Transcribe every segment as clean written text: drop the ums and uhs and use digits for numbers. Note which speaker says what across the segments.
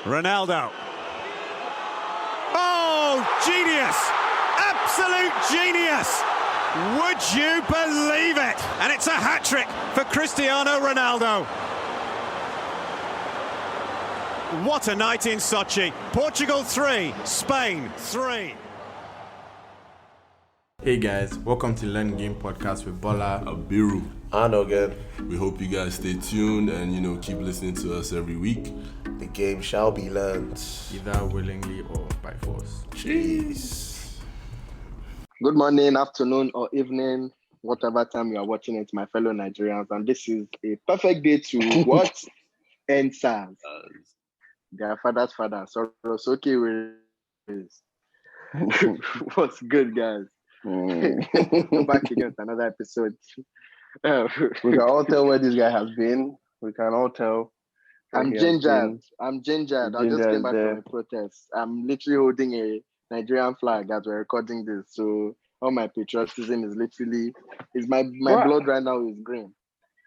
Speaker 1: Ronaldo. Oh, genius! Absolute genius! Would you believe it? And it's a hat-trick for Cristiano Ronaldo. What a night in Sochi. Portugal 3, Spain 3.
Speaker 2: Hey guys, welcome to Learn Game Podcast with Bola,
Speaker 3: Abiru,
Speaker 4: and Ogen.
Speaker 3: We hope you guys stay tuned and keep listening to us every week.
Speaker 4: The game shall be learned,
Speaker 2: either willingly or by force.
Speaker 4: Jeez.
Speaker 5: Good morning, afternoon, or evening, whatever time you are watching it, my fellow Nigerians. And this is a perfect day to what? End SARS. Their father's father, Soro Soke. What's good, guys? Come back again to another episode.
Speaker 4: We can all tell where this guy has been. We can all tell.
Speaker 5: I'm gingered. I just came back from a protest. I'm literally holding a Nigerian flag as we're recording this. So all my patriotism is literally, my blood right now is green.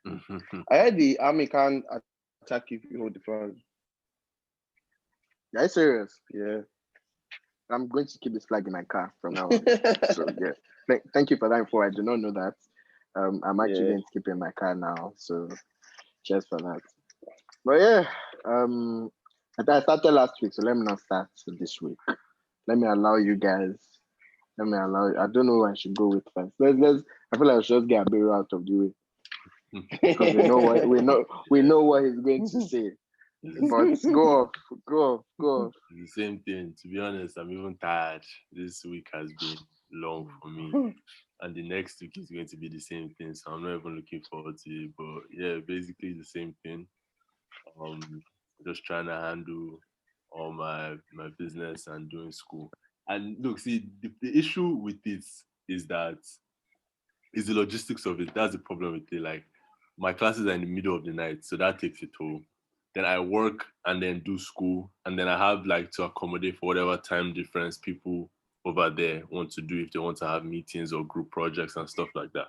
Speaker 4: I heard the army can't attack you if you hold the flag.
Speaker 5: Are you serious?
Speaker 4: Yeah.
Speaker 5: I'm going to keep this flag in my car from now on. So yeah, thank you for that info. I do not know that. I'm actually going to keep it in my car now. So cheers for that. But yeah, I started last week, so let me not start this week. Let me allow you guys. I don't know who I should go with first. I feel like I should just get Abiru out of the way because we know what he's going to say. But go off.
Speaker 3: The same thing. To be honest, I'm even tired. This week has been long for me. And the next week is going to be the same thing. So I'm not even looking forward to it. But yeah, basically the same thing. Just trying to handle all my business and doing school. And look, see, the issue with this is the logistics of it. That's the problem with it. Like, my classes are in the middle of the night, so that takes a toll. Then I work and then do school, and then I have to accommodate for whatever time difference people over there want to do if they want to have meetings or group projects and stuff like that.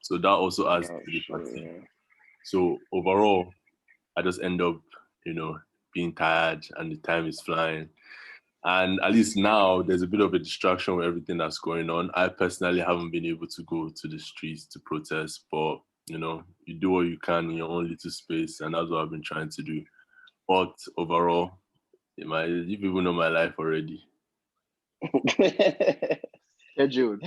Speaker 3: So that also adds to the fatigue. So overall, I just end up, being tired and the time is flying. And at least now there's a bit of a distraction with everything that's going on. I personally haven't been able to go to the streets to protest, but you do what you can in your own little space, and that's what I've been trying to do. But overall, you people know my life already.
Speaker 5: Scheduled.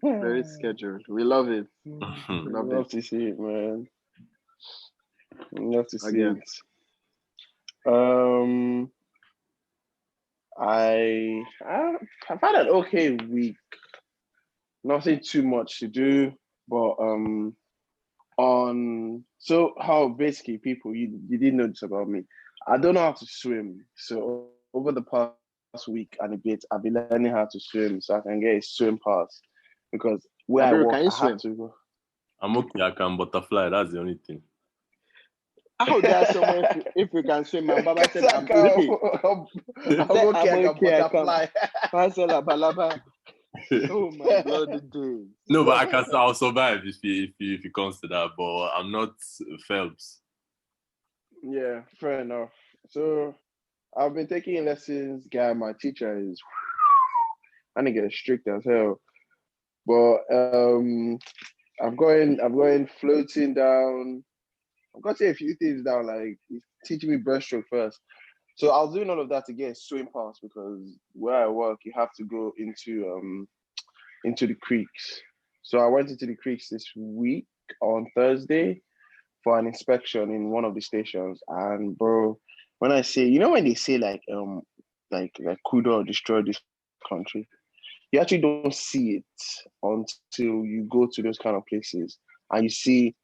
Speaker 5: Very scheduled. We love it.
Speaker 4: Love to see it, man. Love to see it. I've had an okay week. Nothing too much to do, but how basically people you didn't know this about me. I don't know how to swim, so over the past week and a bit, I've been learning how to swim so I can get a swim pass because where I work, I have to go.
Speaker 3: I'm okay. I can butterfly. That's the only thing.
Speaker 5: How dare someone if you can swim? My Baba said I'm okay. I'm okay. I can butterfly. Oh my God, dude.
Speaker 3: No, but I'll survive if it comes to that. But I'm not Phelps.
Speaker 4: Yeah, fair enough. So I've been taking lessons. Guy, my teacher is I think it's strict as hell. But I'm going floating down. I've got to say a few things down, like he's teaching me breaststroke first. So I was doing all of that to get a swim pass because where I work, you have to go into the creeks. So I went into the creeks this week on Thursday for an inspection in one of the stations. And bro, when I say, when they say like Kudo or destroy this country, you actually don't see it until you go to those kind of places and you see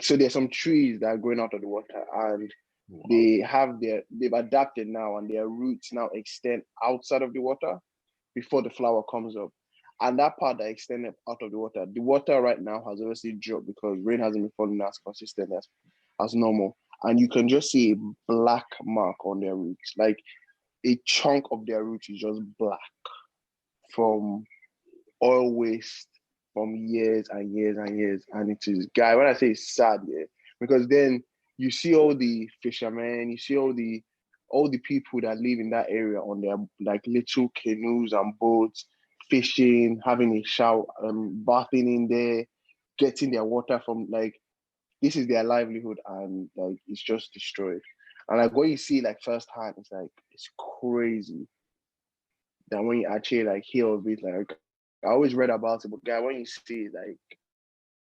Speaker 4: so there's some trees that are growing out of the water and they've adapted now and their roots now extend outside of the water before the flower comes up. And that part that extended out of the water right now has obviously dropped because rain hasn't been falling as consistent as normal. And you can just see a black mark on their roots. Like a chunk of their roots is just black from oil waste from years and years and years. And it is, guy, when I say it's sad, yeah, because then you see all the fishermen, you see all the people that live in that area on their like little canoes and boats, fishing, having a shower, bathing in there, getting their water from like this is their livelihood, and like it's just destroyed. And like what you see like firsthand, it's crazy. That when you actually like hear of it, like I always read about it, but guy, when you see it like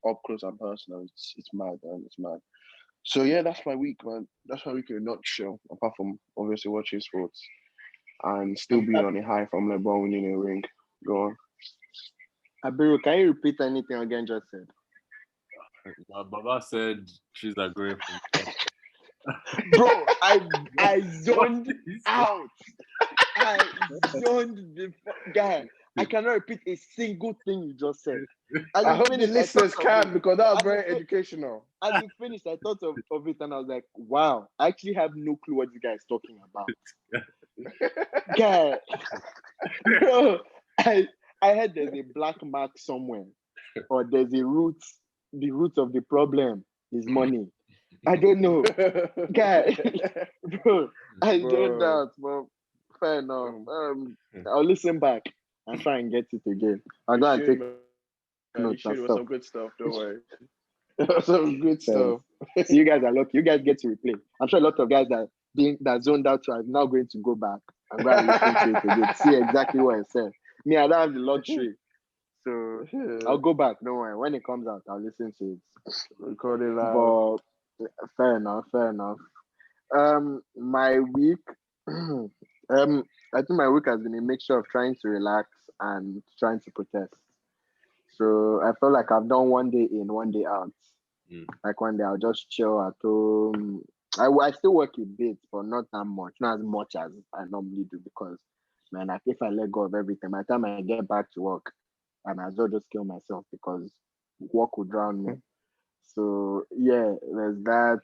Speaker 4: up close and personal, it's mad, man. It's mad. So yeah, that's my week, man. That's my week in a nutshell. Apart from obviously watching sports and still being on a high from LeBron winning a ring. Go on.
Speaker 5: Abiru, can you repeat anything again just said?
Speaker 3: Baba said trees are growing from
Speaker 5: Bro, I zoned out. I zoned the guy. I cannot repeat a single thing you just said.
Speaker 4: I hope the listeners can, because that was very educational.
Speaker 5: As you finished, I thought of it and I was like, wow, I actually have no clue what this guy is talking about. Guy, bro, I heard there's a black mark somewhere, or there's a root. The root of the problem is money. I don't know. Guy, bro, I don't doubt, but fair enough. I'll listen back and try and get it again. I'm gonna take notes and stuff.
Speaker 4: Some good stuff, don't worry. Some good stuff.
Speaker 5: So you guys are lucky. You guys get to replay. I'm sure a lot of guys that zoned out are now going to go back and go and listen to it again. See exactly what I said. Me, I don't have the luxury. So I'll go back. Don't worry. When it comes out, I'll listen to it.
Speaker 4: Record it loud.
Speaker 5: But fair enough. My week, I think my week has been a mixture of trying to relax and trying to protest. So I felt like I've done one day in, one day out. Like one day I'll just chill at home. I still work a bit, but not that much, not as much as I normally do, because man, like if I let go of everything, by the time I get back to work, I might as well just kill myself because work will drown me. So yeah, there's that.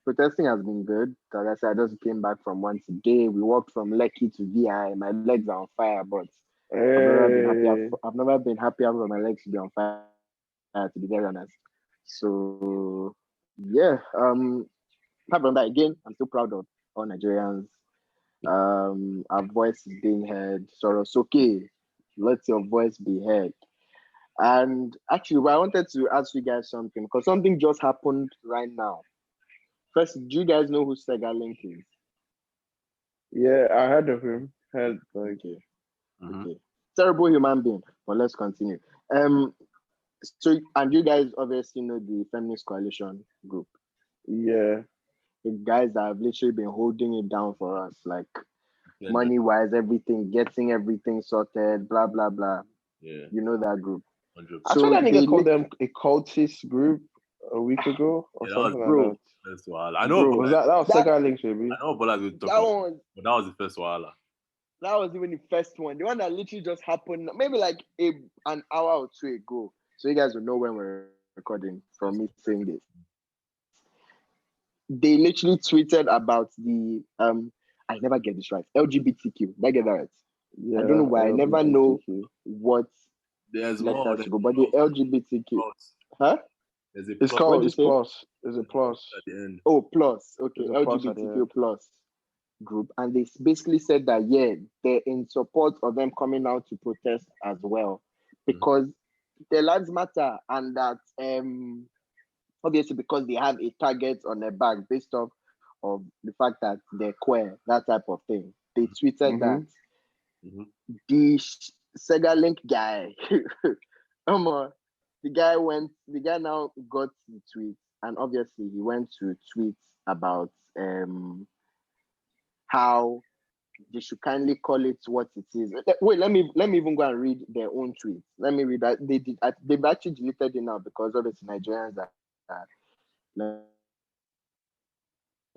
Speaker 5: Protesting has been good. Like I said, I just came back from one today. We walked from Lekki to VI. My legs are on fire, but I've never been happier for my legs to be on fire, to be very honest. So yeah, apart from that, again, I'm still proud of all Nigerians. Our voice is being heard. Soro Soke, let your voice be heard. And actually, I wanted to ask you guys something, because something just happened right now. First, do you guys know who Sega Link is?
Speaker 4: Yeah, I heard of him.
Speaker 5: Okay. Terrible human being, but let's continue. So, and you guys obviously know the Feminist Coalition group.
Speaker 4: Yeah.
Speaker 5: The guys that have literally been holding it down for us, like money-wise, everything, getting everything sorted, blah, blah, blah.
Speaker 3: Yeah.
Speaker 5: You know that group.
Speaker 3: 100%.
Speaker 4: I saw that nigga called them a cultist group a week ago or something like that.
Speaker 3: First Wala. I know.
Speaker 4: Was that was Sega Links, baby?
Speaker 3: I know Bola will talk about, but that was the first Wala.
Speaker 5: That was even the first one. The one that literally just happened maybe like an hour or two ago. So you guys will know when we're recording from me saying this. They literally tweeted about the I never get this right. LGBTQ. Did I get that right? Yeah, I don't know why. LGBTQ. I never know what
Speaker 3: there's more
Speaker 5: to go, but the LGBTQ.
Speaker 3: Plus.
Speaker 5: Huh?
Speaker 4: It's called plus. There's a plus
Speaker 3: at the end.
Speaker 5: Oh, plus. Okay, LGBTQ plus group, and they basically said that they're in support of them coming out to protest as well, because their lives matter, and that obviously because they have a target on their back based off of the fact that they're queer, that type of thing. They tweeted that the Sega Link guy, the guy now got the tweet, and obviously he went to tweet about how they should kindly call it what it is. Wait, let me even go and read their own tweet. Let me read that. They've actually deleted it now because obviously Nigerians are let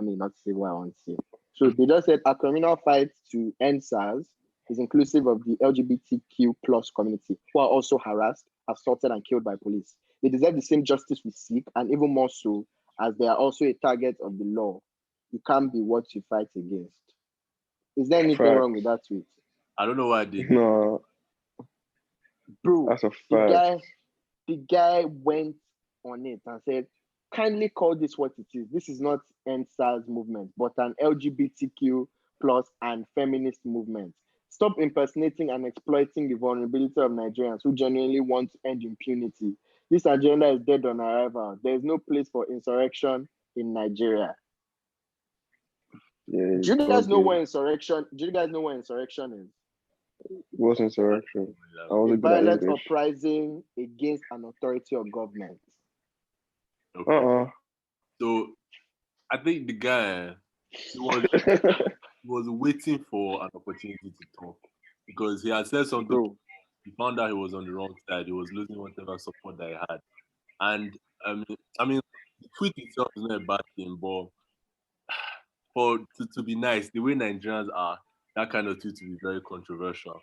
Speaker 5: me not say what I want to say. So they just said a criminal fight to end SARS is inclusive of the LGBTQ plus community, who are also harassed, assaulted, and killed by police. They deserve the same justice we seek, and even more so, as they are also a target of the law. You can't be what you fight against. Is there anything wrong with that tweet?
Speaker 3: I don't know why I did.
Speaker 4: No.
Speaker 5: Bro,
Speaker 4: that's a fact.
Speaker 5: The guy went on it and said, kindly call this what it is. This is not End SARS movement, but an LGBTQ plus and feminist movement. Stop impersonating and exploiting the vulnerability of Nigerians who genuinely want to end impunity. This agenda is dead on arrival. There is no place for insurrection in Nigeria.
Speaker 4: Yeah,
Speaker 5: Do you guys know what insurrection? Do you guys know what insurrection is?
Speaker 4: What's insurrection? I was
Speaker 5: A
Speaker 4: good at
Speaker 5: violent
Speaker 4: English.
Speaker 5: uprising against an authority or government.
Speaker 3: Okay. So I think the guy he was waiting for an opportunity to talk because he had said something.
Speaker 5: Bro.
Speaker 3: He found out he was on the wrong side. He was losing whatever support that he had. And I mean, the tweet itself is not a bad thing, but to be nice, the way Nigerians are, that kind of tweet will be very controversial.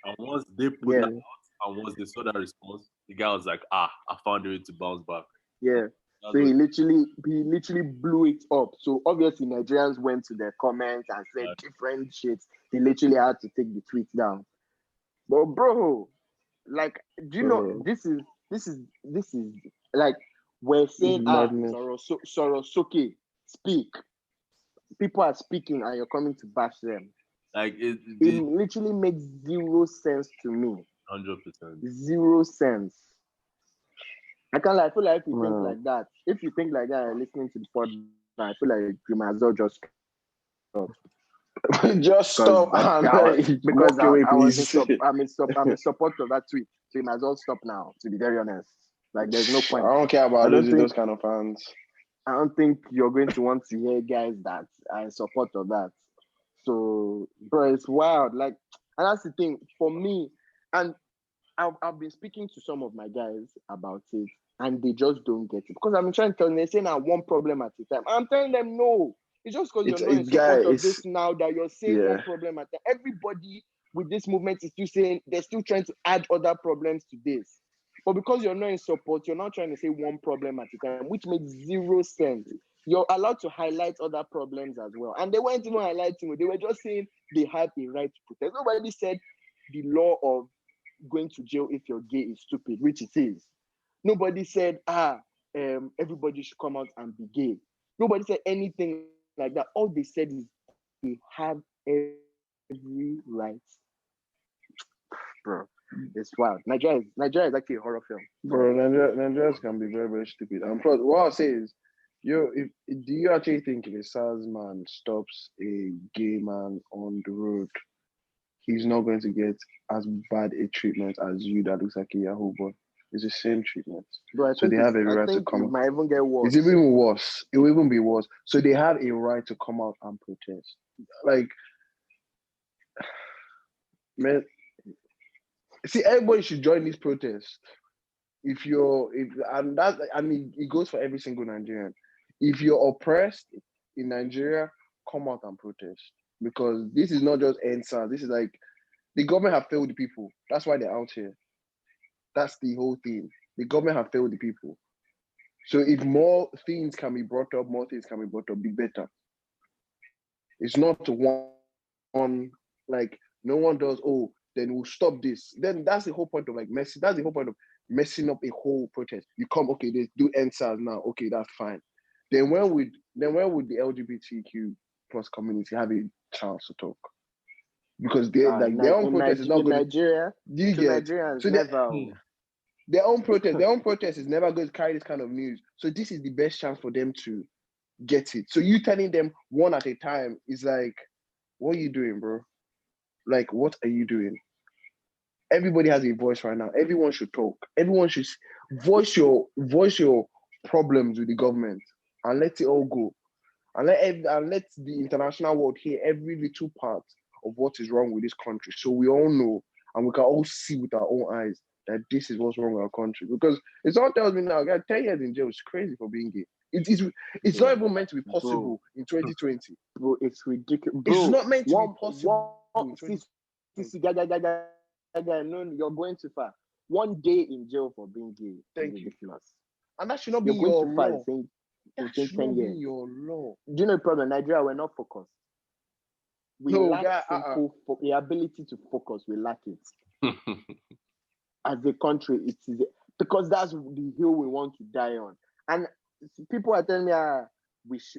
Speaker 3: And once they put that out, and once they saw that response, the guy was like, I found a way to bounce back.
Speaker 5: Yeah. So he literally blew it up. So obviously Nigerians went to their comments and said different shit. He literally had to take the tweet down. But bro, like, do you know this is like we're saying Soro Soke, speak. People are speaking and you're coming to bash them.
Speaker 3: Like it
Speaker 5: literally makes zero sense to me.
Speaker 3: 100%.
Speaker 5: 0 sense. I can't lie. I feel like if you think like that, if you think like that and listening to the pod, I feel like you might as well just stop.
Speaker 4: Just stop.
Speaker 5: Because I'm in support of that tweet. So you might as well stop now, to be very honest. Like there's no point.
Speaker 4: I don't care about those kind of fans.
Speaker 5: I don't think you're going to want to hear guys that are in support of that. So, bro, it's wild. Like, and that's the thing for me. And I've been speaking to some of my guys about it, and they just don't get it. Because I'm trying to tell them, they're saying one problem at a time. I'm telling them, no. It's just because you're not in support of this now that you're saying one problem at a time. Everybody with this movement is still saying, they're still trying to add other problems to this. But because you're not in support, you're not trying to say one problem at a time, which makes 0 sense. You're allowed to highlight other problems as well. And they weren't even highlighting it. They were just saying they have a right to protest. Nobody said the law of going to jail if you're gay is stupid, which it is. Nobody said, everybody should come out and be gay. Nobody said anything like that. All they said is they have every right. Bro, it's wild. Nigeria is actually a horror film.
Speaker 4: Bro, Nigerians can be very, very stupid. And plus, what I'll say is, do you actually think if a SARS man stops a gay man on the road, he's not going to get as bad a treatment as you that looks like a Yahoo boy? It's the same treatment.
Speaker 5: Bro,
Speaker 4: so they have a right to come out.
Speaker 5: It might even get worse.
Speaker 4: It's even worse. It will even be worse. So they have a right to come out and protest. Like, man, see, everybody should join this protest. It goes for every single Nigerian. If you're oppressed in Nigeria, come out and protest. Because this is not just End SARS. This is like, the government have failed the people. That's why they're out here. That's the whole thing. The government have failed the people. So if more things can be brought up, be better. It's not one like, no one does, then we'll stop this. Then that's the whole point of messing up a whole protest. You come, okay, they do End SARS now. Okay, that's fine. Then where would the LGBTQ plus community have a chance to talk? Because their own protest is not going
Speaker 5: Nigeria.
Speaker 4: Their own protest is never going to carry this kind of news. So this is the best chance for them to get it. So you telling them one at a time is like, what are you doing, bro? Like, what are you doing? Everybody has a voice right now. Everyone should talk. Everyone should voice your problems with the government and let it all go. And let the international world hear every little part of what is wrong with this country. So we all know and we can all see with our own eyes that this is what's wrong with our country. Because if someone tells me now, I got 10 years in jail, it's crazy for being gay. It's not even meant to be possible in 2020.
Speaker 5: Bro, it's ridiculous. Bro,
Speaker 4: it's not meant to be possible.
Speaker 5: No, you're going too far. 1 day in jail for being gay.
Speaker 4: Thank
Speaker 5: you.
Speaker 4: Ridiculous. And that should not be your law. That should not be your law.
Speaker 5: Do you know the problem? Nigeria, we're not focused. We lack the ability to focus. We lack it. As a country, it is because that's the hill we want to die on. And people are telling me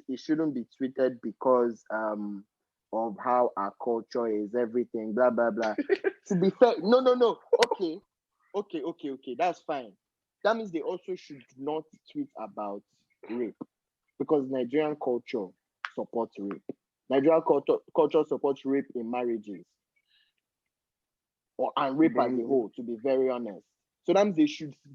Speaker 5: it shouldn't be tweeted because of how our culture is, everything, blah blah blah. To be fair, no. Okay. That's fine. That means they also should not tweet about rape because Nigerian culture supports rape. Nigerian culture supports rape in marriages and rape as a whole. To be very honest. So that means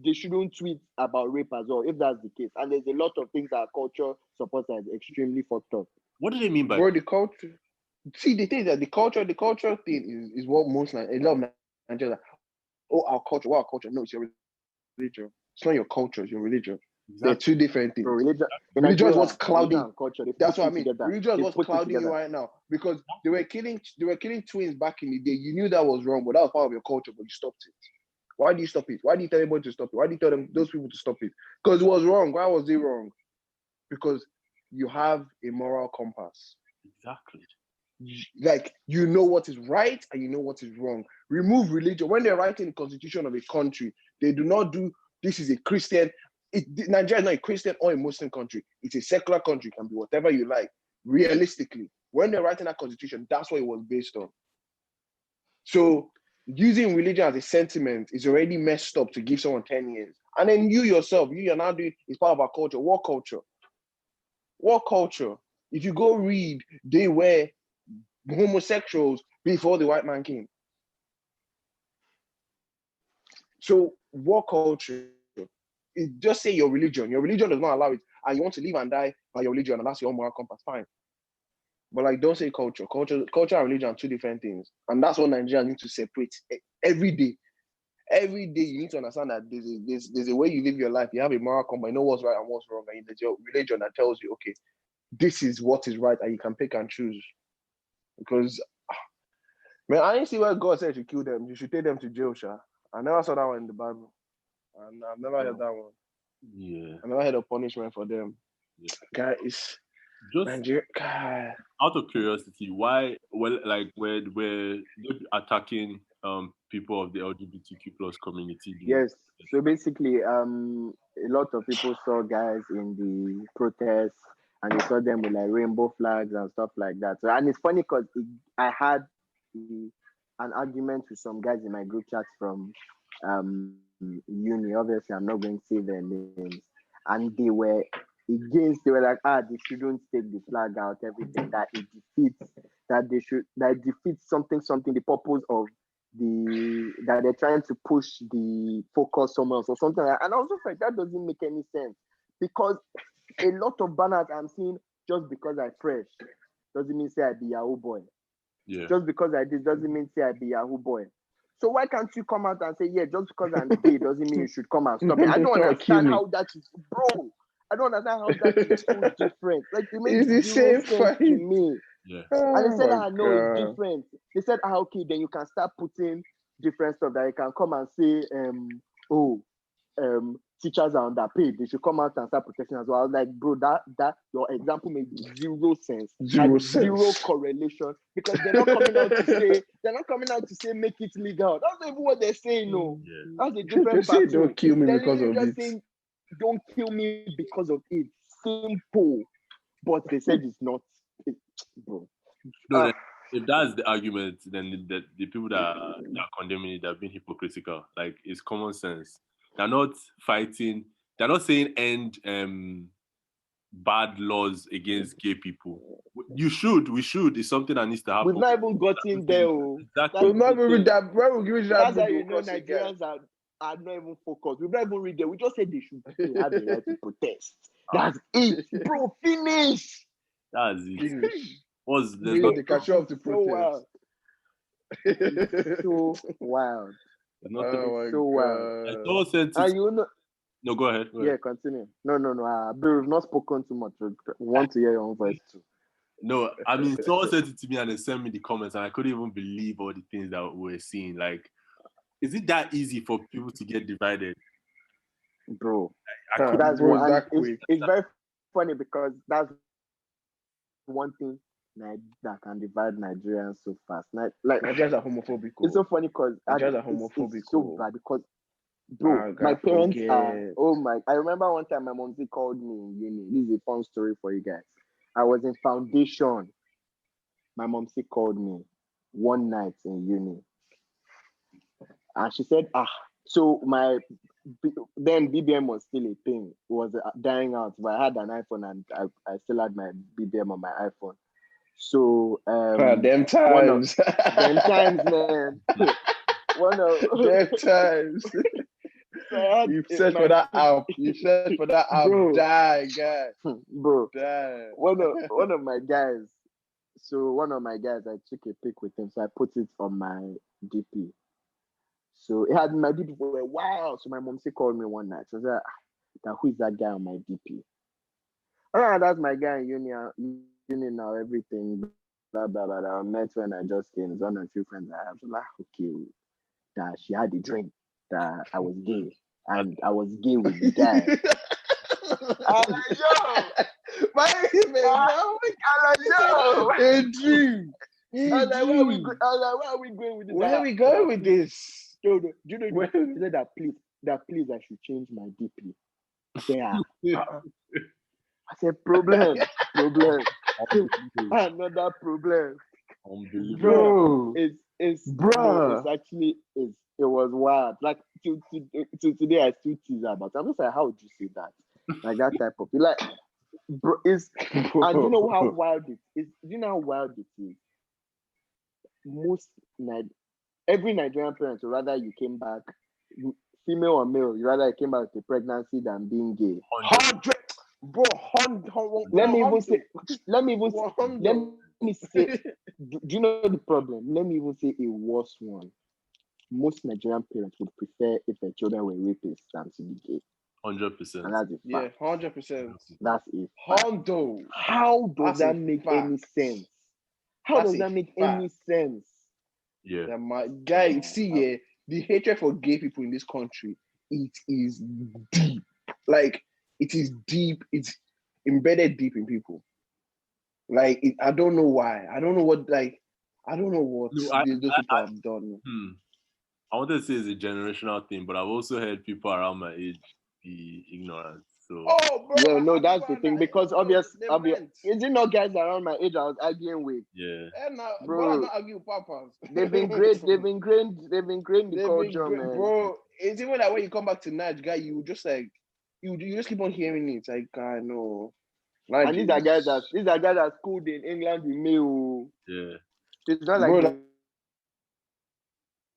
Speaker 5: they shouldn't tweet about rape as well, if that's the case. And there's a lot of things that our culture supports that is extremely fucked up.
Speaker 3: What do they mean by
Speaker 4: the culture? See, the thing is that the culture thing is what most a lot of Nigerians our culture. What our culture? No, it's your religion. It's not your culture, it's your religion. Exactly. They're two different things. Religion is what's clouding culture. That's what I mean. Religion is what's clouding you right now because they were killing twins back in the day. You knew that was wrong, but that was part of your culture, but you stopped it. Why do you stop it? Why do you tell everybody to stop it? Why do you tell those people to stop it? Because it was wrong. Why was it wrong? Because you have a moral compass.
Speaker 3: Exactly.
Speaker 4: Like, you know what is right and you know what is wrong. Remove religion. When they're writing the constitution of a country, they do not do, this is a Christian. Nigeria is not a Christian or a Muslim country. It's a secular country. It can be whatever you like. Realistically, when they're writing that constitution, that's what it was based on. So, using religion as a sentiment is already messed up to give someone 10 years. And then you yourself, you're now doing, it's part of our culture. What culture? What culture? If you go read, they were homosexuals before the white man came. So what culture? It just say your religion. Your religion does not allow it. And you want to live and die by your religion, and that's your moral compass, fine. But like, don't say culture. Culture and religion are two different things. And that's what Nigerians need to separate every day. Every day you need to understand that there's a way you live your life. You have a moral compass, you know what's right and what's wrong. And there's your religion that tells you, okay, this is what is right, and you can pick and choose. Because, man, I didn't see where God said you should kill them. You should take them to jail, Sha. I never saw that one in the Bible. And I've never heard that one.
Speaker 3: Yeah.
Speaker 4: I never heard of punishment for them.
Speaker 3: Yeah.
Speaker 4: Guys,
Speaker 3: just
Speaker 4: Nigeria, God.
Speaker 3: Out of curiosity, why? Well, like, were they attacking people of the LGBTQ plus community?
Speaker 5: Yes. So basically, a lot of people saw guys in the protests, and they saw them with like rainbow flags and stuff like that. So, and it's funny because I had an argument with some guys in my group chat from uni. Obviously, I'm not going to say their names, and they were against. They were like, they shouldn't take the flag out. Everything that it defeats something. The purpose of that they're trying to push the focus somewhere else or something like that. And I was just like, that doesn't make any sense because a lot of banners I'm seeing just because I'm fresh doesn't mean say I be Yahoo boy.
Speaker 3: Yeah.
Speaker 5: Just because I did doesn't mean say I be Yahoo boy. So why can't you come out and say, yeah, just because I'm gay doesn't mean you should come and stop it? I don't understand how that is, bro. I don't understand how that is so different. Like, it makes
Speaker 4: the same
Speaker 5: sense to me.
Speaker 3: Yeah.
Speaker 5: And they said, no, it's different. They said, okay, then you can start putting different stuff that you can come and say, teachers are underpaid. They should come out and start protesting as well. I was like, bro, that your example made zero sense. Zero correlation because they're not coming out to say make it legal. That's not even what they're saying. No, that's a different part.
Speaker 4: Don't kill me because of it.
Speaker 5: Saying, don't kill me because of it. Simple, but they said it's not. Bro.
Speaker 3: No, if that's the argument, then the people that are condemning it, they're being hypocritical. Like, it's common sense. They're not fighting. They're not saying end bad laws against gay people. We should. It's something that needs to happen.
Speaker 5: We've not even gotten there.
Speaker 3: Exactly.
Speaker 4: We've not even read that. Bro,
Speaker 5: that's how you know Nigerians are not even focused. We've not even read there. We just said they should have the right to protest. That's it, bro. Finish.
Speaker 3: That's it.
Speaker 4: They can show up to protest.
Speaker 5: So wild.
Speaker 4: So wild.
Speaker 5: And you know.
Speaker 3: No, go ahead.
Speaker 5: Yeah, continue. No. Abiru, we've not spoken too much. We want to hear your own voice too.
Speaker 3: No, I mean, someone sent it to me and they sent me the comments, and I couldn't even believe all the things that we were seeing. Like, is it that easy for people to get divided?
Speaker 5: Bro, that's one. It's very funny because that's one thing that can divide Nigerians so fast. Like
Speaker 4: Nigerians are homophobic.
Speaker 5: It's so funny because
Speaker 4: Nigerians are homophobic.
Speaker 5: It's so bad because Bro,
Speaker 4: God
Speaker 5: my parents are,
Speaker 4: forget.
Speaker 5: oh my, I remember one time my mom called me in uni. This is a fun story for you guys. I was in foundation. My mom called me one night in uni. And she said, so then BBM was still a thing. It was dying out, but I had an iPhone and I still had my BBM on my iPhone. So
Speaker 4: Them times.
Speaker 5: Them times, man.
Speaker 4: Them times.
Speaker 5: So
Speaker 4: You search for that app. You search for that app.
Speaker 5: Bro.
Speaker 4: Die, guy.
Speaker 5: Bro.
Speaker 4: Die.
Speaker 5: One of my guys. So one of my guys, I took a pic with him. So I put it on my DP. So it had my DP for a while. So my mom called me one night. So I said, who is that guy on my DP? Oh, that's my guy in uni now, everything. Blah, blah, blah, blah. I met when I just came. It's one of a few friends I have. So like, okay, that she had a drink, that I was gay. And I was gay with the guy. I'm like, yo!
Speaker 4: My
Speaker 5: yo!
Speaker 4: A dream.
Speaker 5: I was like, where are we going with this?
Speaker 4: Where are we going with this?
Speaker 5: Do you know? He said that please I should change my DP. Yeah. I said, problem. Another problem.
Speaker 3: Unbelievable.
Speaker 5: Bro, it was wild. Like to today, I still tease about it. I'm just like, how would you say that? Like that type of like, bro, and you know how wild it is. You know how wild it is. Every Nigerian parent would rather you came back, female or male, you rather you came back with a pregnancy than being gay.
Speaker 4: 100, bro. 100.
Speaker 5: Let me say, do you know the problem? Let me even say a worse one. Most Nigerian parents would prefer if their children were rapists than to be gay.
Speaker 3: 100%.
Speaker 5: And that's a fact.
Speaker 4: 100%.
Speaker 5: That's a fact. How does that make any sense? How does that make any sense?
Speaker 3: Yeah.
Speaker 4: My guy, see, the hatred for gay people in this country, it is deep. Like, it is deep. It's embedded deep in people. Like, I don't know why. I don't know what those people have done.
Speaker 3: I wanted to say it's a generational thing, but I've also heard people around my age be ignorant. So.
Speaker 4: Oh, bro.
Speaker 5: Yeah, no, that's the thing. Because obviously, is it not guys around my age I was arguing with?
Speaker 3: Yeah.
Speaker 4: Bro, I'm not arguing with papas.
Speaker 5: They've been great. They've been the culture, man.
Speaker 4: Bro, it's even like when you come back to Nige, guy, you just like you just keep on hearing it. Like, I know.
Speaker 5: And these are guys that schooled in England with me.
Speaker 3: Yeah.
Speaker 5: It's not like,
Speaker 4: bro,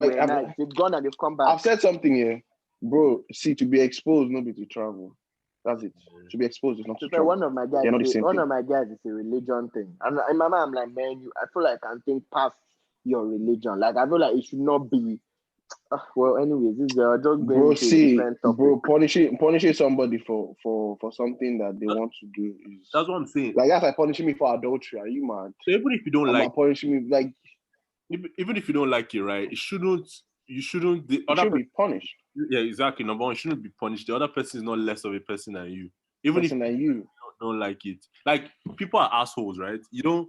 Speaker 5: they've gone and they've come back.
Speaker 4: I've said something here, bro. See, to be exposed, not be to travel. That's it. To be exposed is not to travel.
Speaker 5: One of my guys is a religion thing. And in my mind, I'm like, man, I feel like I can think past your religion. Like, I feel like it should not be. Well, anyways, this is just going to a different topic.
Speaker 4: Bro, punishing somebody for something that they want to do is.
Speaker 3: That's what I'm saying.
Speaker 4: Like, that's like punishing me for adultery. Are you mad?
Speaker 3: So even if you don't
Speaker 4: like punishing me, like,
Speaker 3: even if you don't like it, right? You shouldn't. The other
Speaker 4: should be punished.
Speaker 3: Yeah, exactly. Number one, shouldn't be punished. The other person is not less of a person than you. Even if you don't like it. Like, people are assholes, right? You don't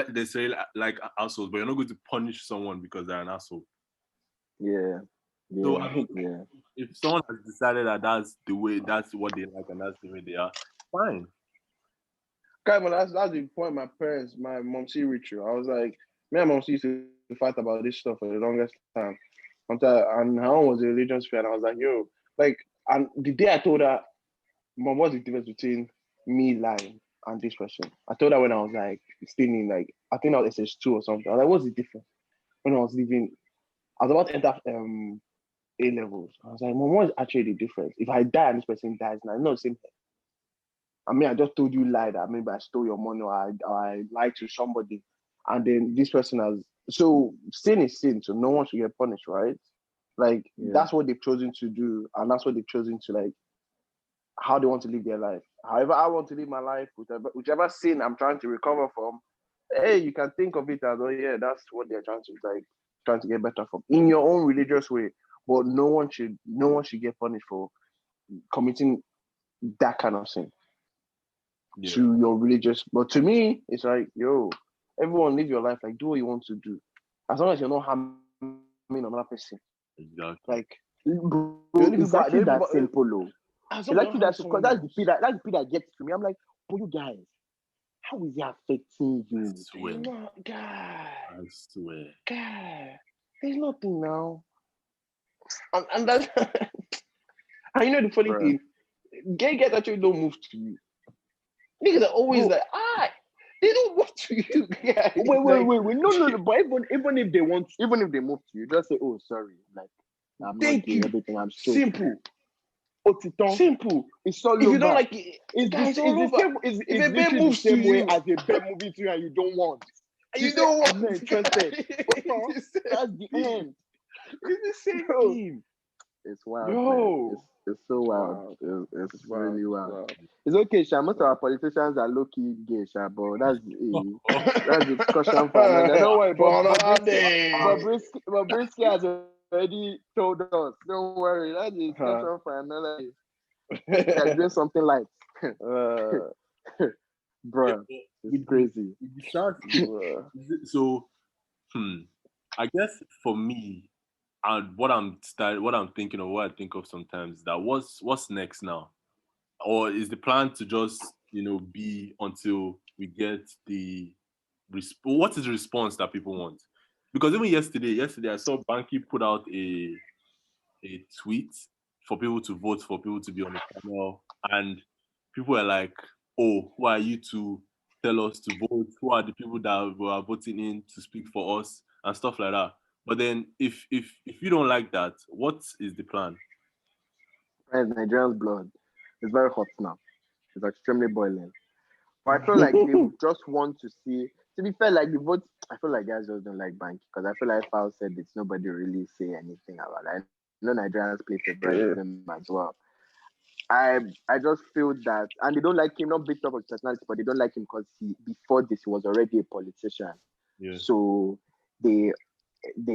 Speaker 3: they say like assholes, but you're not going to punish someone because they're an asshole.
Speaker 5: Yeah.
Speaker 3: So if someone has decided that that's what they like and that's the way they are, fine.
Speaker 4: Okay, but that's the point. My mom see ritual. I was like, me and mom used to fight about this stuff for the longest time. And her own was a religious fan. I was like, yo, like, and the day I told her, Mom, what's the difference between me lying and this person? I told her when I was like still in like, I think I was SS2 or something. I was like, what's the difference? When I was about to enter A levels. I was like, Mom, what is actually the difference? If I die and this person dies now, it's not the same thing. I mean, I just told you lie that maybe I stole your money or I lied to somebody. And then this person has. So sin is sin, so no one should get punished, right? Like, that's what they've chosen to do. And that's what they've chosen to, like, how they want to live their life. However I want to live my life, whichever sin I'm trying to recover from, hey, you can think of it as, oh yeah, that's what they're trying to get better from. In your own religious way. But no one should get punished for committing that kind of sin to your religious. But to me, it's like, yo, everyone live your life, like, do what you want to do, as long as you're not harming another person.
Speaker 3: Exactly.
Speaker 4: Like,
Speaker 5: Bro,
Speaker 4: only
Speaker 5: it's
Speaker 4: people-
Speaker 5: actually that
Speaker 4: everybody-
Speaker 5: simple. Oh.
Speaker 4: As
Speaker 5: It's
Speaker 4: long as
Speaker 5: actually
Speaker 4: you
Speaker 5: that
Speaker 4: have
Speaker 5: because that's the
Speaker 4: someone
Speaker 5: P that gets to me. I'm like, but you guys, how is it affecting
Speaker 3: I
Speaker 5: you?
Speaker 3: swear.
Speaker 4: else. No, guy,
Speaker 3: I swear.
Speaker 4: there's nothing now. And that's and you know the funny
Speaker 5: Bruh.
Speaker 4: thing, gay guys actually don't move to you. Niggas are always
Speaker 5: Bro.
Speaker 4: like, they don't move to you, guys.
Speaker 5: Wait.
Speaker 4: Like,
Speaker 5: No. But even if they want, even if they move to you, just say, oh, sorry. Like, I'm
Speaker 4: Thank
Speaker 5: not doing
Speaker 4: you.
Speaker 5: everything I'm supposed
Speaker 4: Simple.
Speaker 5: to.
Speaker 4: Simple.
Speaker 5: It's all
Speaker 4: If you
Speaker 5: over.
Speaker 4: don't like it,
Speaker 5: It's
Speaker 4: guys,
Speaker 5: the
Speaker 4: all
Speaker 5: same.
Speaker 4: over.
Speaker 5: It's
Speaker 4: If a babe
Speaker 5: literally
Speaker 4: moves
Speaker 5: the
Speaker 4: to
Speaker 5: same way
Speaker 4: you,
Speaker 5: as a babe moving to you and you don't want.
Speaker 4: you
Speaker 5: say,
Speaker 4: know what?
Speaker 5: I'm not interested.
Speaker 4: It's the
Speaker 5: That's
Speaker 4: same
Speaker 5: the
Speaker 4: thing.
Speaker 5: end.
Speaker 4: It's the same
Speaker 5: Bro.
Speaker 4: thing.
Speaker 5: It's wild,
Speaker 4: Yo.
Speaker 5: man. It's so wild. It's
Speaker 4: It's
Speaker 5: really wild.
Speaker 4: wow.
Speaker 5: It's okay, Sha. Most of our politicians are low-key gay, Sha, but that's a discussion for another. Don't worry,
Speaker 4: For
Speaker 5: but
Speaker 4: another day.
Speaker 5: Bobrisky has already told us. Don't worry, that's a discussion for another day. They're doing something like, bruh, it's crazy.
Speaker 3: So, I guess for me, and what I'm thinking of, what I think of sometimes, that what's next now, or is the plan to just be until we get the what is the response that people want? Because even yesterday I saw Banky put out a tweet for people to vote, for people to be on the panel, and people are like, oh, who are you to tell us to vote? Who are the people that were voting in to speak for us and stuff like that? But then if you don't like that, what is the plan?
Speaker 5: It's Nigerian's blood. It's very hot now. It's extremely boiling. But I feel like they just want to see. To be fair, like the vote, I feel like guys just don't like Banky because I feel like Fowl said it's nobody really say anything about it. I know Nigerians play favoritism as well. I just feel that, and they don't like him, not based off of his personality, but they don't like him because before this he was already a politician.
Speaker 3: Yeah.
Speaker 5: So they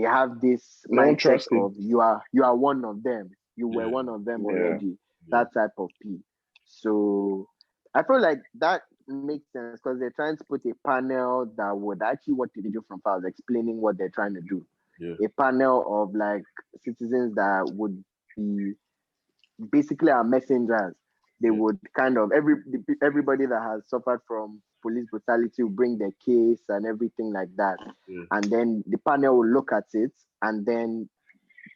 Speaker 5: have this
Speaker 4: They don't
Speaker 5: mindset
Speaker 4: trust him.
Speaker 5: of you are one of them. You were one of them already. That type of P. So I feel like that makes sense because they're trying to put a panel that would actually what they do from files explaining what they're trying to do.
Speaker 3: Yeah.
Speaker 5: A panel of like citizens that would be basically our messengers. They would kind of everybody that has suffered from police brutality will bring their case and everything like that.
Speaker 3: Yeah.
Speaker 5: And then the panel will look at it and then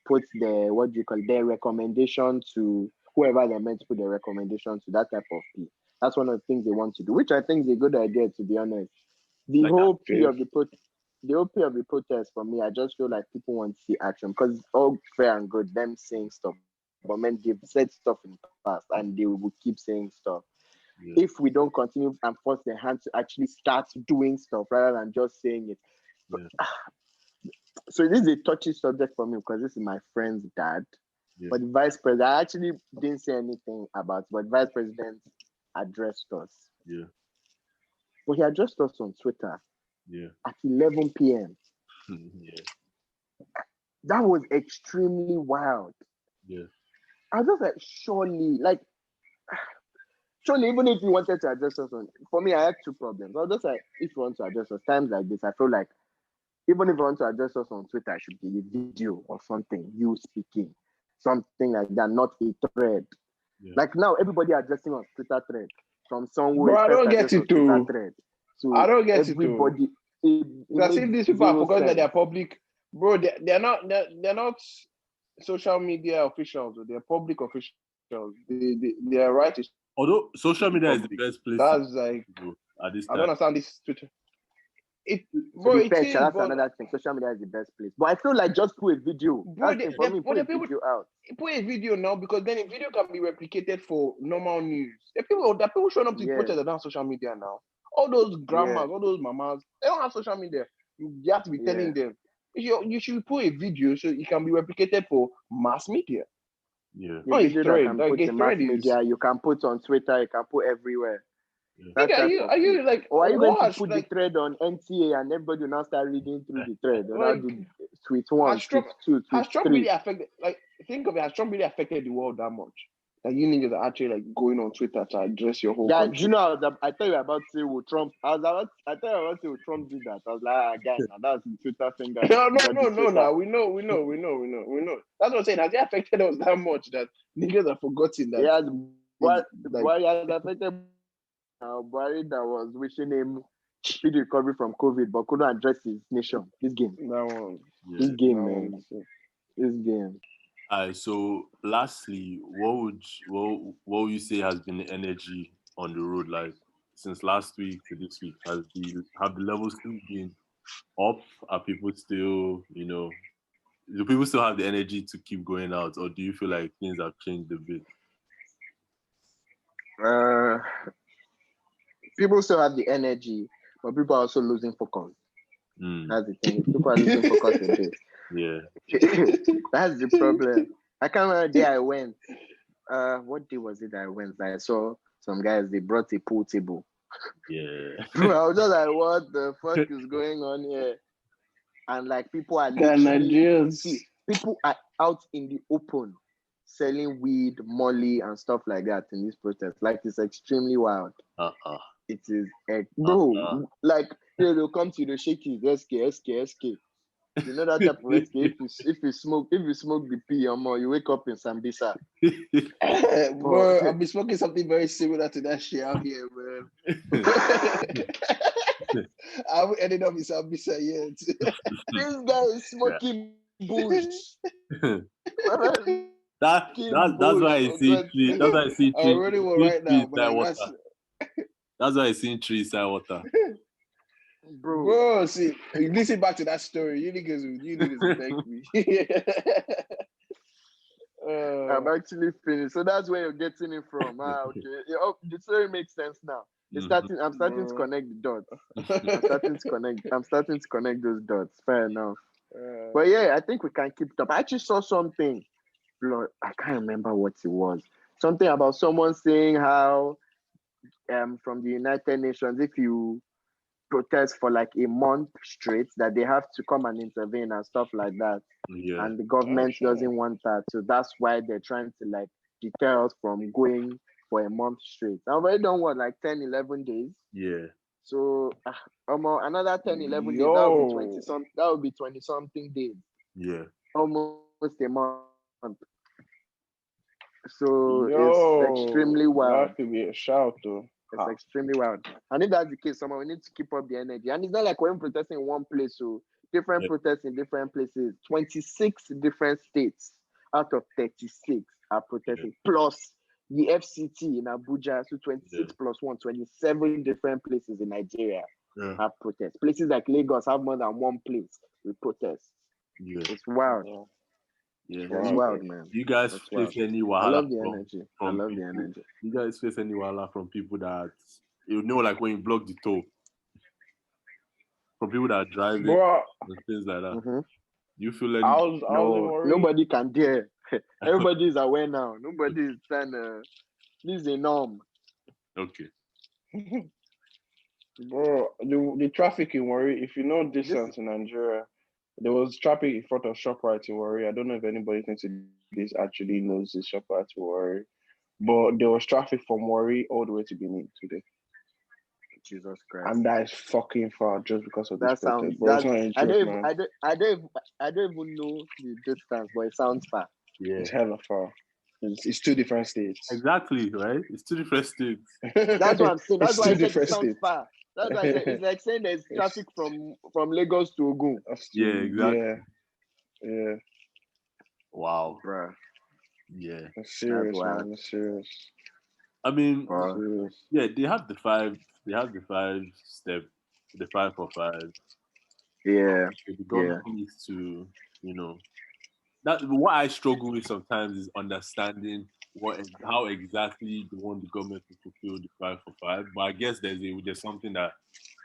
Speaker 5: put their their recommendation to whoever they're meant to put their recommendation to, that type of P. That's one of the things they want to do, which I think is a good idea, to be honest. The whole P of the protest for me, I just feel like people want to see action because it's all fair and good, them saying stuff. But men, they've said stuff in the past and they will keep saying stuff.
Speaker 3: Yeah.
Speaker 5: If we don't continue and force their hand to actually start doing stuff rather than just saying it.
Speaker 3: Yeah.
Speaker 5: So this is a touchy subject for me because this is my friend's dad.
Speaker 3: Yeah.
Speaker 5: But the vice president, I actually didn't say anything about it, but vice president addressed us.
Speaker 3: Yeah.
Speaker 5: But he addressed us on Twitter at 11 p.m.
Speaker 3: Yeah.
Speaker 5: That was extremely wild.
Speaker 3: Yeah.
Speaker 5: I was just like, surely, even if you wanted to address us for me, I had two problems. I was just like, if you want to address us times like this, I feel like even if you want to address us on Twitter, it should be a video or something, you speaking, something like that, not a thread.
Speaker 3: Yeah.
Speaker 5: Like now, everybody addressing us Twitter thread from someone.
Speaker 4: Bro, I don't get it too.
Speaker 5: So
Speaker 4: I don't get
Speaker 5: everybody.
Speaker 4: That's if these people are forgotten that they're public. Bro, they're not social media officials, or they're public officials. Their right is.
Speaker 3: Although social media is the best place.
Speaker 4: That's like
Speaker 3: at this
Speaker 4: I
Speaker 3: time.
Speaker 4: don't understand this Twitter.
Speaker 5: That's another thing. Social media is the best place. But I feel like just put a video.
Speaker 4: Bro,
Speaker 5: put a video out.
Speaker 4: Put a video now because then a video can be replicated for normal news. The people showing up to the protest are on social media now. All those grandmas, all those mamas, they don't have social media. You have to be telling them. You should put a video so it can be replicated for mass media.
Speaker 3: Yeah.
Speaker 5: The video that can put in mass media, you can put on Twitter, you can put everywhere.
Speaker 3: Yeah.
Speaker 4: Are you like,
Speaker 5: or are you going to put the thread on NTA and everybody will now start reading through the thread?
Speaker 4: Like,
Speaker 5: tweet 1, tweet 2, tweet 3.
Speaker 4: Has Trump really affected? Like, think of it. Has Trump really affected the world that much? Like you niggas are actually like going on Twitter to address your whole
Speaker 5: Guys,
Speaker 4: country.
Speaker 5: you know, I thought you were about to say will Trump. I thought you were about to say will Trump do that. I was like, guys, now that's the Twitter finger.
Speaker 4: No. Now we know. That's what I'm saying. Has it affected us that much that niggas have forgotten that?
Speaker 5: Yes, but
Speaker 4: like-
Speaker 5: has affected Buhari that was wishing him speedy recovery from COVID, but couldn't address his nation. This game,
Speaker 4: That one.
Speaker 5: this game,
Speaker 4: That
Speaker 5: man,
Speaker 4: one.
Speaker 5: this game.
Speaker 3: Alright, so lastly, what would you say has been the energy on the road like since last week to this week? Have the levels still been up? Are people still, do people still have the energy to keep going out, or do you feel like things have changed a bit?
Speaker 5: People still have the energy, but people are also losing focus.
Speaker 3: Mm,
Speaker 5: That's the thing. People are losing focus a bit.
Speaker 3: yeah.
Speaker 5: That's the problem. I can't remember the day I went. What day was it that I went? I saw some guys, they brought a pool table.
Speaker 3: Yeah.
Speaker 5: Bro, I was just like, what the fuck is going on here? And like people are
Speaker 4: Nigerians.
Speaker 5: people are out in the open selling weed, molly, and stuff like that in this protest. Like it's extremely wild. It is bro, like they'll come to you, they'll shake you, SK. You know that type of SK. If you smoke the P, you wake up in Sambisa.
Speaker 4: Bro, I've been smoking something very similar to that shit out here, man. I haven't ended up in Sambisa yet.
Speaker 5: This guy is smoking bush.
Speaker 3: That's why I see trees. That's why I see trees.
Speaker 4: I already will right now, but like,
Speaker 3: that's why I see trees inside water.
Speaker 5: Bro,
Speaker 4: see, listen back to that story. You niggas thank me.
Speaker 5: I'm actually finished. So that's where you're getting it from. Okay. The story makes sense now. I'm starting to connect the dots. I'm starting to connect those dots. Fair enough. But yeah, I think we can keep it up. I actually saw something. I can't remember what it was. Something about someone saying how from the United Nations, if you protest for like a month straight, that they have to come and intervene and stuff like that.
Speaker 3: Yeah.
Speaker 5: And the government doesn't want that. So that's why they're trying to like deter us from going for a month straight. I've already done what, like 10, 11 days?
Speaker 3: Yeah.
Speaker 5: So another 10, 11 days, that would be 20 something days.
Speaker 3: Yeah.
Speaker 5: Almost a month. So it's extremely wild.
Speaker 4: That could be a shout though.
Speaker 5: It's extremely wild. And if that's the case, we need to keep up the energy. And it's not like we're protesting in one place. So different protests in different places. 26 different states out of 36 are protesting. Plus the FCT in Abuja. So 26 plus 1, 27 different places in Nigeria have protests. Places like Lagos have more than one place with protests.
Speaker 3: Yeah.
Speaker 5: It's wild.
Speaker 3: Yeah.
Speaker 5: It's wild, man.
Speaker 3: You guys face any wahala?
Speaker 5: I love the energy.
Speaker 3: You guys face any wahala from people that like when you block the toll, from people that are driving and things like that?
Speaker 5: Mm-hmm.
Speaker 3: You feel any?
Speaker 5: No, nobody can dare. Everybody is aware now. Nobody is trying to. This is a norm.
Speaker 3: Okay.
Speaker 4: Bro, the traffic in Werey, if you know distance in Nigeria, there was traffic in front of ShopRite in Werey. I don't know if anybody thinks this actually knows this ShopRite in Werey, but there was traffic from Werey all the way to Benin today.
Speaker 5: Jesus Christ!
Speaker 4: And that is fucking far just because of this protest.
Speaker 5: I don't even know the distance, but it sounds far.
Speaker 3: Yeah,
Speaker 4: it's hella far. It's two different states.
Speaker 3: Exactly, right? It's two different states.
Speaker 5: That's what I'm saying. That's why I said it sounds
Speaker 4: states.
Speaker 5: far. That's why I said it's like saying there's traffic from Lagos to Ogun.
Speaker 3: Yeah, exactly.
Speaker 4: Yeah.
Speaker 3: Wow.
Speaker 5: Bruh.
Speaker 3: Yeah.
Speaker 4: It's serious, man. It's serious.
Speaker 3: I mean,
Speaker 4: serious.
Speaker 3: Yeah, they have the 5 step, the 5 for 5.
Speaker 5: Yeah.
Speaker 3: The government needs to, that what I struggle with sometimes is understanding how exactly they want the government to fulfill the 5 for 5. But I guess there's something that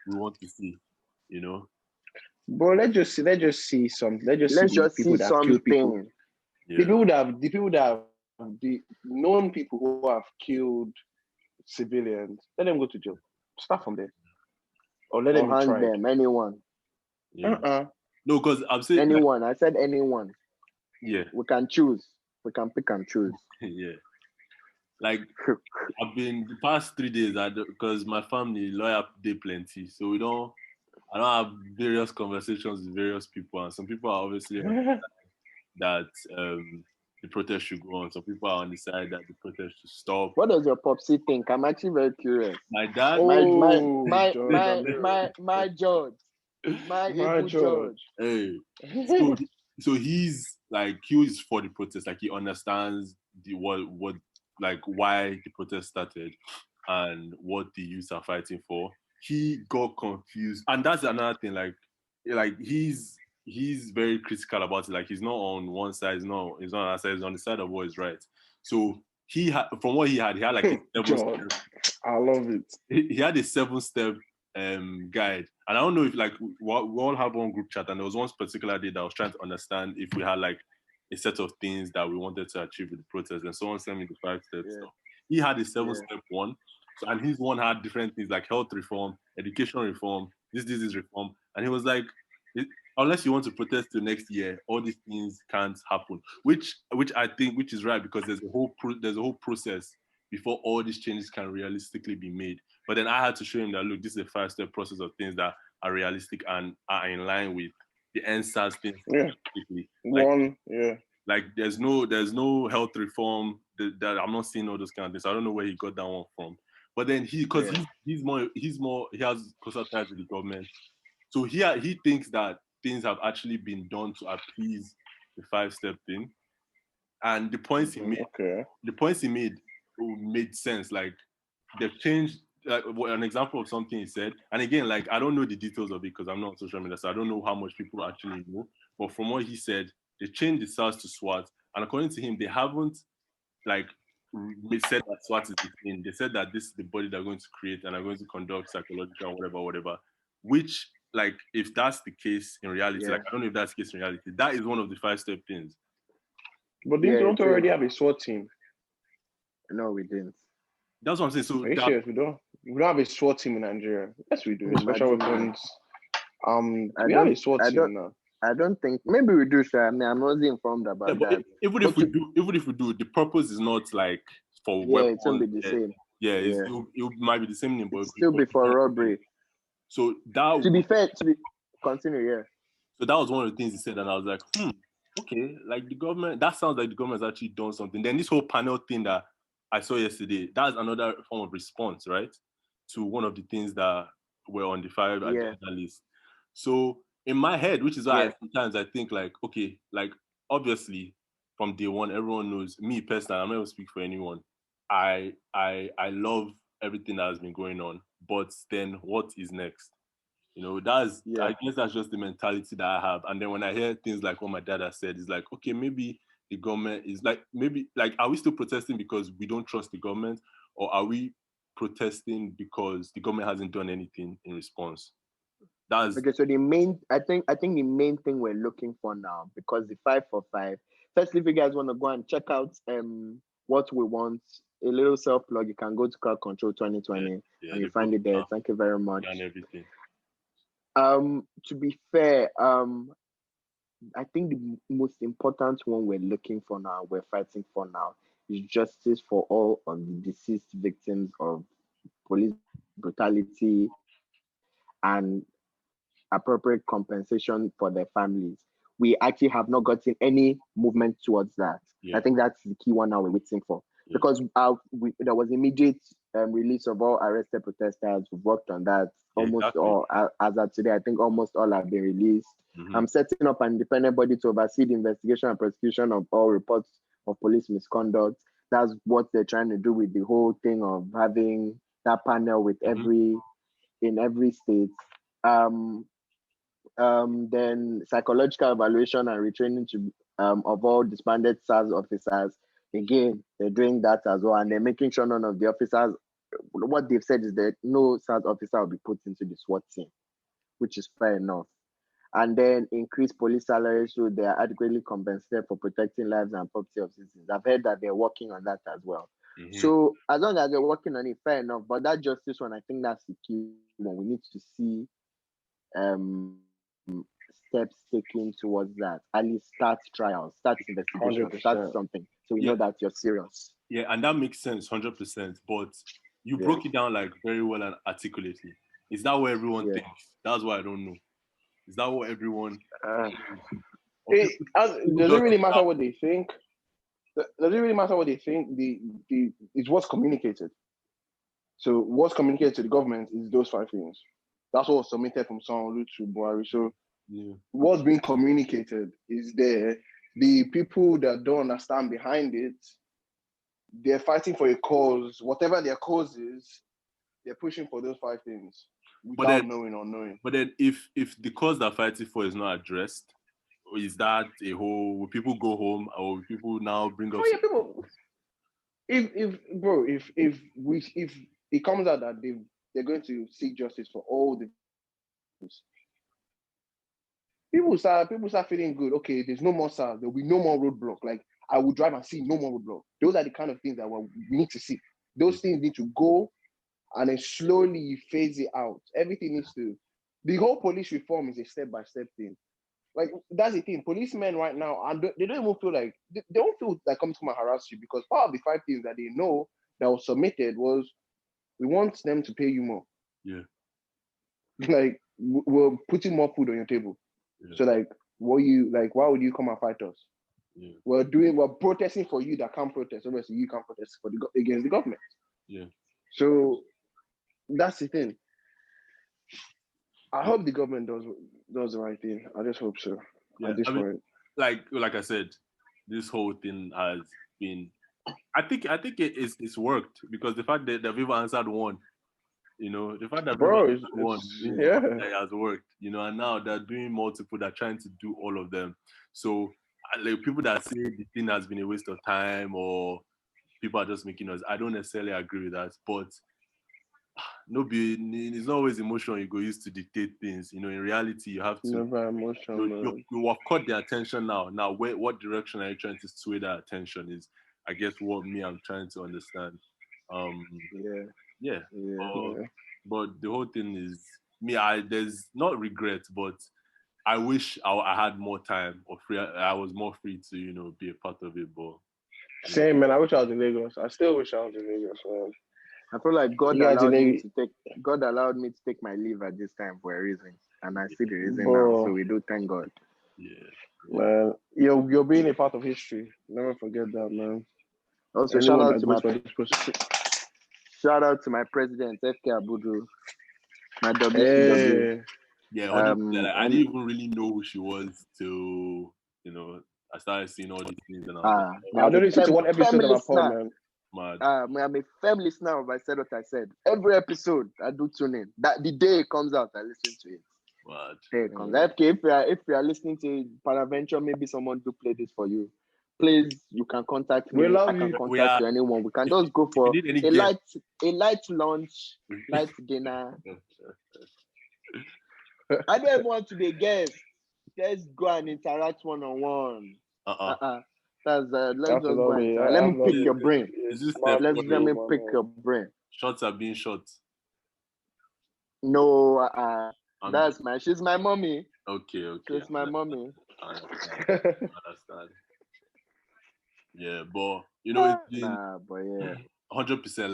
Speaker 3: we want to see,
Speaker 4: But let's just see something. Let's just see people that
Speaker 5: something.
Speaker 4: kill people.
Speaker 3: Yeah.
Speaker 4: The known people who have killed civilians, let them go to jail. Start from there. Or let them be tried.
Speaker 5: Them, anyone.
Speaker 3: Yeah. No, because I'm saying
Speaker 5: anyone. I said anyone.
Speaker 3: Yeah.
Speaker 5: We can choose. We can pick and choose.
Speaker 3: Yeah. Like I've been the past 3 days because my family lawyer day plenty, so I don't have various conversations with various people, and some people are obviously that the protest should go on. Some people are on the side that the protest should stop.
Speaker 5: What does your popsy think? I'm actually very curious.
Speaker 3: My dad,
Speaker 5: My George. My George.
Speaker 3: Hey, so he's like he was for the protest, like he understands what like why the protest started and what the youths are fighting for. He got confused, and that's another thing. Like he's very critical about it. Like he's not on one side, he's not on that side. He's on the side of what is right. So he had, from what he had like a 7-step.
Speaker 4: I love it.
Speaker 3: He had a 7-step guide, and I don't know if like we all have one group chat, and there was one particular day that I was trying to understand if we had like a set of things that we wanted to achieve with the protest, and someone sent me the 5 steps.
Speaker 5: Yeah.
Speaker 3: So he had a 7-step one, so, and his one had different things like health reform, education reform, this reform, and he was like, unless you want to protest till next year, all these things can't happen. Which I think is right, because there's a whole process before all these changes can realistically be made. But then I had to show him that look, this is a 5-step process of things that are realistic and are in line with the NSAS things.
Speaker 4: Yeah.
Speaker 3: Like there's no health reform that I'm not seeing all those kind of things. I don't know where he got that one from. But then he has closer ties with the government. So he thinks that things have actually been done to appease the 5-step thing. And the points he made made sense. Like they've changed. Like an example of something he said, and again, like I don't know the details of it because I'm not on social media, so I don't know how much people actually know. But from what he said, they changed the SARS to SWAT, and according to him, they haven't like said that SWAT is the thing. They said that this is the body they're going to create and are going to conduct psychological whatever. Which, like, if that's the case in reality, like I don't know if that's the case in reality. That is one of the 5-step things.
Speaker 4: But they don't already have a SWAT team.
Speaker 5: No, we didn't.
Speaker 3: That's what I'm saying. So
Speaker 4: serious? We don't have a SWAT team in Nigeria. Yes, we do. Special weapons. We have a SWAT team now.
Speaker 5: I don't think. Maybe we do, sir. I mean, I'm not informed about that.
Speaker 3: Even if we do, the purpose is not like for weapons.
Speaker 5: It's only the same.
Speaker 3: It might be the same name, but
Speaker 5: still be for robbery.
Speaker 3: So that
Speaker 5: to be fair, continue. Yeah.
Speaker 3: So that was one of the things he said, and I was like, okay, like the government. That sounds like the government has actually done something. Then this whole panel thing that I saw yesterday, that's another form of response, right, to one of the things that were on the 5 agenda list. So in my head, which is why sometimes I think like, okay, like obviously from day one, everyone knows me personally. I'm not going to speak for anyone. I love everything that has been going on, but then what is next? You know, I guess that's just the mentality that I have. And then when I hear things like what my dad has said, it's like, okay, maybe the government is like, are we still protesting because we don't trust the government, or are we protesting because the government hasn't done anything in response?
Speaker 5: Okay, so I think the main thing we're looking for now, because the 5 for 5. Firstly, if you guys want to go and check out what we want, a little self plug, you can go to Crowd Control 2020 and you find it there. Thank you very much.
Speaker 3: And everything.
Speaker 5: To be fair, I think the most important one we're looking for now, we're fighting for now, is justice for all of the deceased victims of police brutality and appropriate compensation for their families. We actually have not gotten any movement towards that. I think that's the key one now we're waiting for. Because there was immediate release of all arrested protesters. We've worked on that. Almost all, as of today, I think almost all have been released. I'm setting up an independent body to oversee the investigation and prosecution of all reports of police misconduct. That's what they're trying to do with the whole thing of having that panel with in every state. Then psychological evaluation and retraining of all disbanded SARS officers. Again, they're doing that as well, and they're making sure none of the officers. What they've said is that no SARS officer will be put into the SWAT team, which is fair enough. And then increase police salaries so they are adequately compensated for protecting lives and property of citizens. I've heard that they're working on that as well. So as long as they're working on it, fair enough. But that justice one, I think that's the key one. We need to see steps taken towards that. At least start trials, start investigation, 100%. Start something. So we know that you're serious.
Speaker 3: Yeah, and that makes sense, 100%. But you broke it down like very well and articulately. Is that what everyone thinks? That's what I don't know. Is that what everyone?
Speaker 4: Does it really matter what they think? Does it really matter what they think? It's what's communicated. So what's communicated to the government is those 5 things. That's what was submitted from Soro to Werey. So what's being communicated is there. The people that don't understand behind it, they're fighting for a cause. Whatever their cause is, they're pushing for those 5 things without knowing or knowing.
Speaker 3: But then if the cause they're fighting for is not addressed, is that a whole? Will people go home, or will people now bring up?
Speaker 4: Oh yeah, people. If it comes out that they're going to seek justice for all the people start feeling good. Okay, there's no more SARS. There'll be no more roadblock. Like I will drive and see no more roadblock. Those are the kind of things that we need to see. Those things need to go, and then slowly phase it out. Everything needs to. The whole police reform is a step-by-step thing. Like that's the thing. Policemen right now, and they don't even feel like they don't feel like coming to come and harass you, because part of the 5 things that they know that was submitted was we want them to pay you more.
Speaker 3: Yeah.
Speaker 4: Like we're putting more food on your table. Yeah. So like, why would you come and fight us? Yeah. We're protesting for you that can't protest. Obviously, you can't protest against the government.
Speaker 3: Yeah.
Speaker 4: So that's the thing. I hope the government does the right thing. I just hope so.
Speaker 3: Yeah,
Speaker 4: at this point.
Speaker 3: Like I said, this whole thing has been. I think it's worked, because the fact that they've even answered one, the fact that it has worked, and now they're doing multiple. They're trying to do all of them. So, like people that say the thing has been a waste of time, or people are just making us. I don't necessarily agree with that, but. It's not always emotion you go use to dictate things. In reality, you have to.
Speaker 4: Never emotion.
Speaker 3: You have caught their attention now. Now, what direction are you trying to sway that attention? Is I guess what I'm trying to understand. But the whole thing is there's not regret, but I wish I had more time or free. I was more free to be a part of it. But
Speaker 4: same, man. I wish I was in Lagos. I still wish I was in Lagos, man.
Speaker 5: I feel like God allowed me to take my leave at this time for a reason, and I see the reason now. So we do thank God.
Speaker 3: Yeah,
Speaker 4: man. You're being a part of history. Never forget that, man.
Speaker 5: Also, shout out to my president, FK Abiru, my WCW.
Speaker 3: Yeah, I didn't even really know who she was till I started seeing all these things, and I
Speaker 4: don't listen to one episode of our pod, man.
Speaker 5: I'm a firm listener of I Said What I Said. Every episode I do tune in. That the day it comes out, I listen to it.
Speaker 3: What?
Speaker 5: Day it comes. If you are listening to Paraventure, maybe someone do play this for you. Please, you can contact me. I can contact anyone. We can just go for a light lunch, light dinner. I don't even want to be a guest. Let's go and interact one-on-one. Let's just go and let me pick your brain. Let me pick your brain.
Speaker 3: Shots are being shot.
Speaker 5: No, she's my mommy.
Speaker 3: Okay.
Speaker 5: She's my mommy.
Speaker 3: I understand. Yeah, but it's been 100%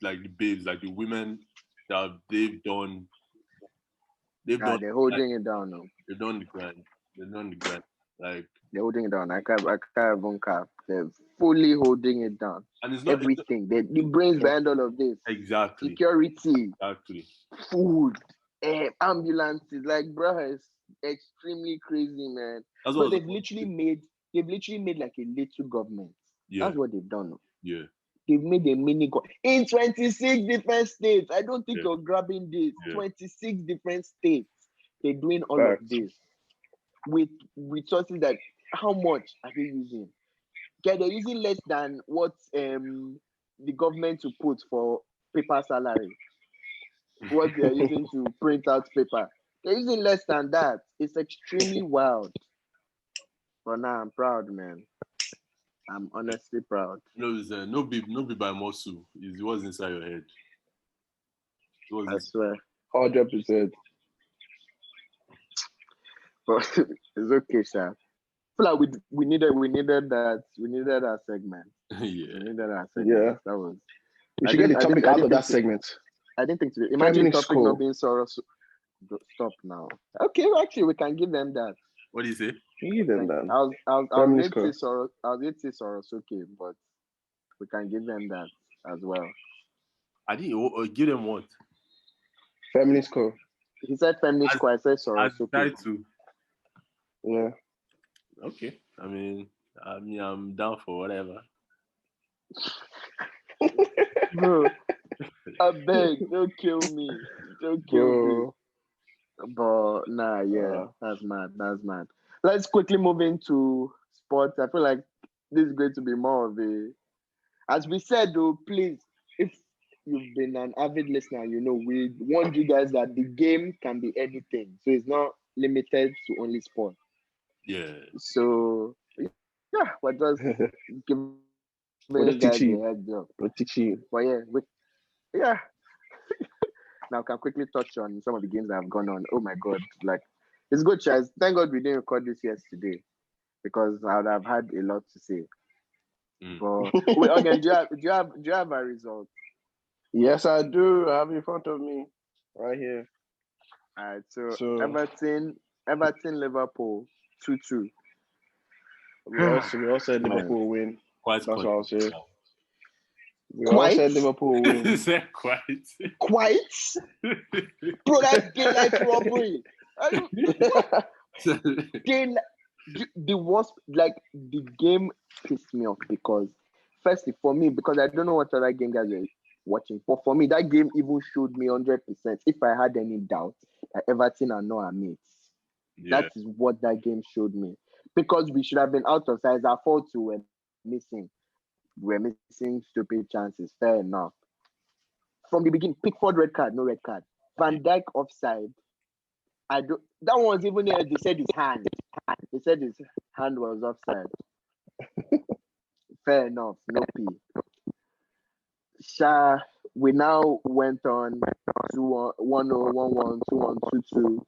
Speaker 3: like the babes, like the women that they've done.
Speaker 5: They're holding it down now.
Speaker 3: They've done the grind. Like
Speaker 5: they're holding it down. I can't even cap. They're fully holding it down.
Speaker 3: And it's not
Speaker 5: everything. The brains behind all of this.
Speaker 3: Exactly.
Speaker 5: Security.
Speaker 3: Exactly.
Speaker 5: Food. Ambulances. Like, bro, it's extremely crazy, man. But they've literally made like a little government.
Speaker 3: Yeah.
Speaker 5: That's what they've done.
Speaker 3: Yeah.
Speaker 5: They've made a mini in 26 different states. I don't think you're grabbing this. Yeah. 26 different states. They're doing all of this with resources that how much are they using? Okay, they're using less than what the government to put for paper salary. What they're using to print out paper. They're using less than that. It's extremely wild. But now I'm proud, man. I'm honestly proud.
Speaker 3: No be by muscle. It was inside your head.
Speaker 5: I swear.
Speaker 4: 100%.
Speaker 5: But it's okay, sir. I feel like we needed that segment.
Speaker 3: Yeah.
Speaker 4: Yeah.
Speaker 5: That was.
Speaker 4: We
Speaker 5: I
Speaker 4: should get the
Speaker 5: didn't- I
Speaker 4: topic
Speaker 5: didn't- I
Speaker 4: out of
Speaker 5: didn't
Speaker 4: that
Speaker 5: think
Speaker 4: segment.
Speaker 5: I didn't think to imagine
Speaker 4: Feminist
Speaker 5: topic
Speaker 4: score.
Speaker 5: not being Soro. Stop now. Okay, well, actually, we can give them that.
Speaker 3: What do you say?
Speaker 4: Give them that.
Speaker 5: I was
Speaker 4: Feminist
Speaker 5: going to say Soro. I was going to say Soro Soke, but we can give them that as well.
Speaker 3: I didn't give them what?
Speaker 4: Feminist score.
Speaker 5: He said feminist score. I said Soro
Speaker 3: I
Speaker 5: Soke.
Speaker 3: tried to.
Speaker 4: Yeah.
Speaker 3: Okay. I mean, I'm down for whatever.
Speaker 5: Bro, I beg, don't kill me. Don't kill me. But nah, yeah, that's mad. That's mad. Let's quickly move into sports. I feel like this is going to be more of a, as we said though, please, if you've been an avid listener, you know we warned you guys that the game can be anything, so it's not limited to only sport.
Speaker 3: Yeah.
Speaker 5: So yeah, we're just giving
Speaker 4: We'll
Speaker 5: you
Speaker 4: just
Speaker 5: guys
Speaker 4: teach you.
Speaker 5: a heads up.
Speaker 4: We'll teach you.
Speaker 5: But yeah. Now, can quickly touch on some of the games that have gone on. Oh my God, like it's good, Chaz. Thank God we didn't record this yesterday because I would have had a lot to say. But wait, Ogen, do you have a result?
Speaker 4: Yes, I do. I have it in front of me, right here.
Speaker 5: All right, so Everton, Liverpool, 2-2.
Speaker 4: We all said Liverpool win.
Speaker 3: Quite.
Speaker 4: That's what I'll say. We all
Speaker 5: Quite?
Speaker 4: said Liverpool win.
Speaker 3: Is that quite?
Speaker 5: Quite? Bro, that's daylight robbery. The worst, like the game pissed me off because, firstly, for me, because I don't know what other game guys are watching, but for me, that game even showed me 100% if I had any doubt that Everton are not our mates. Yeah. That is what that game showed me. Because we should have been out of size. Our fault too, we're missing stupid chances. Fair enough. From the beginning, Pickford red card, no red card. Van Dijk offside. That one was even there. They said his hand. They said his hand was offside. Fair enough, no P. We now went on 2-1, 1-0, 1-1, 2-1, 2-2.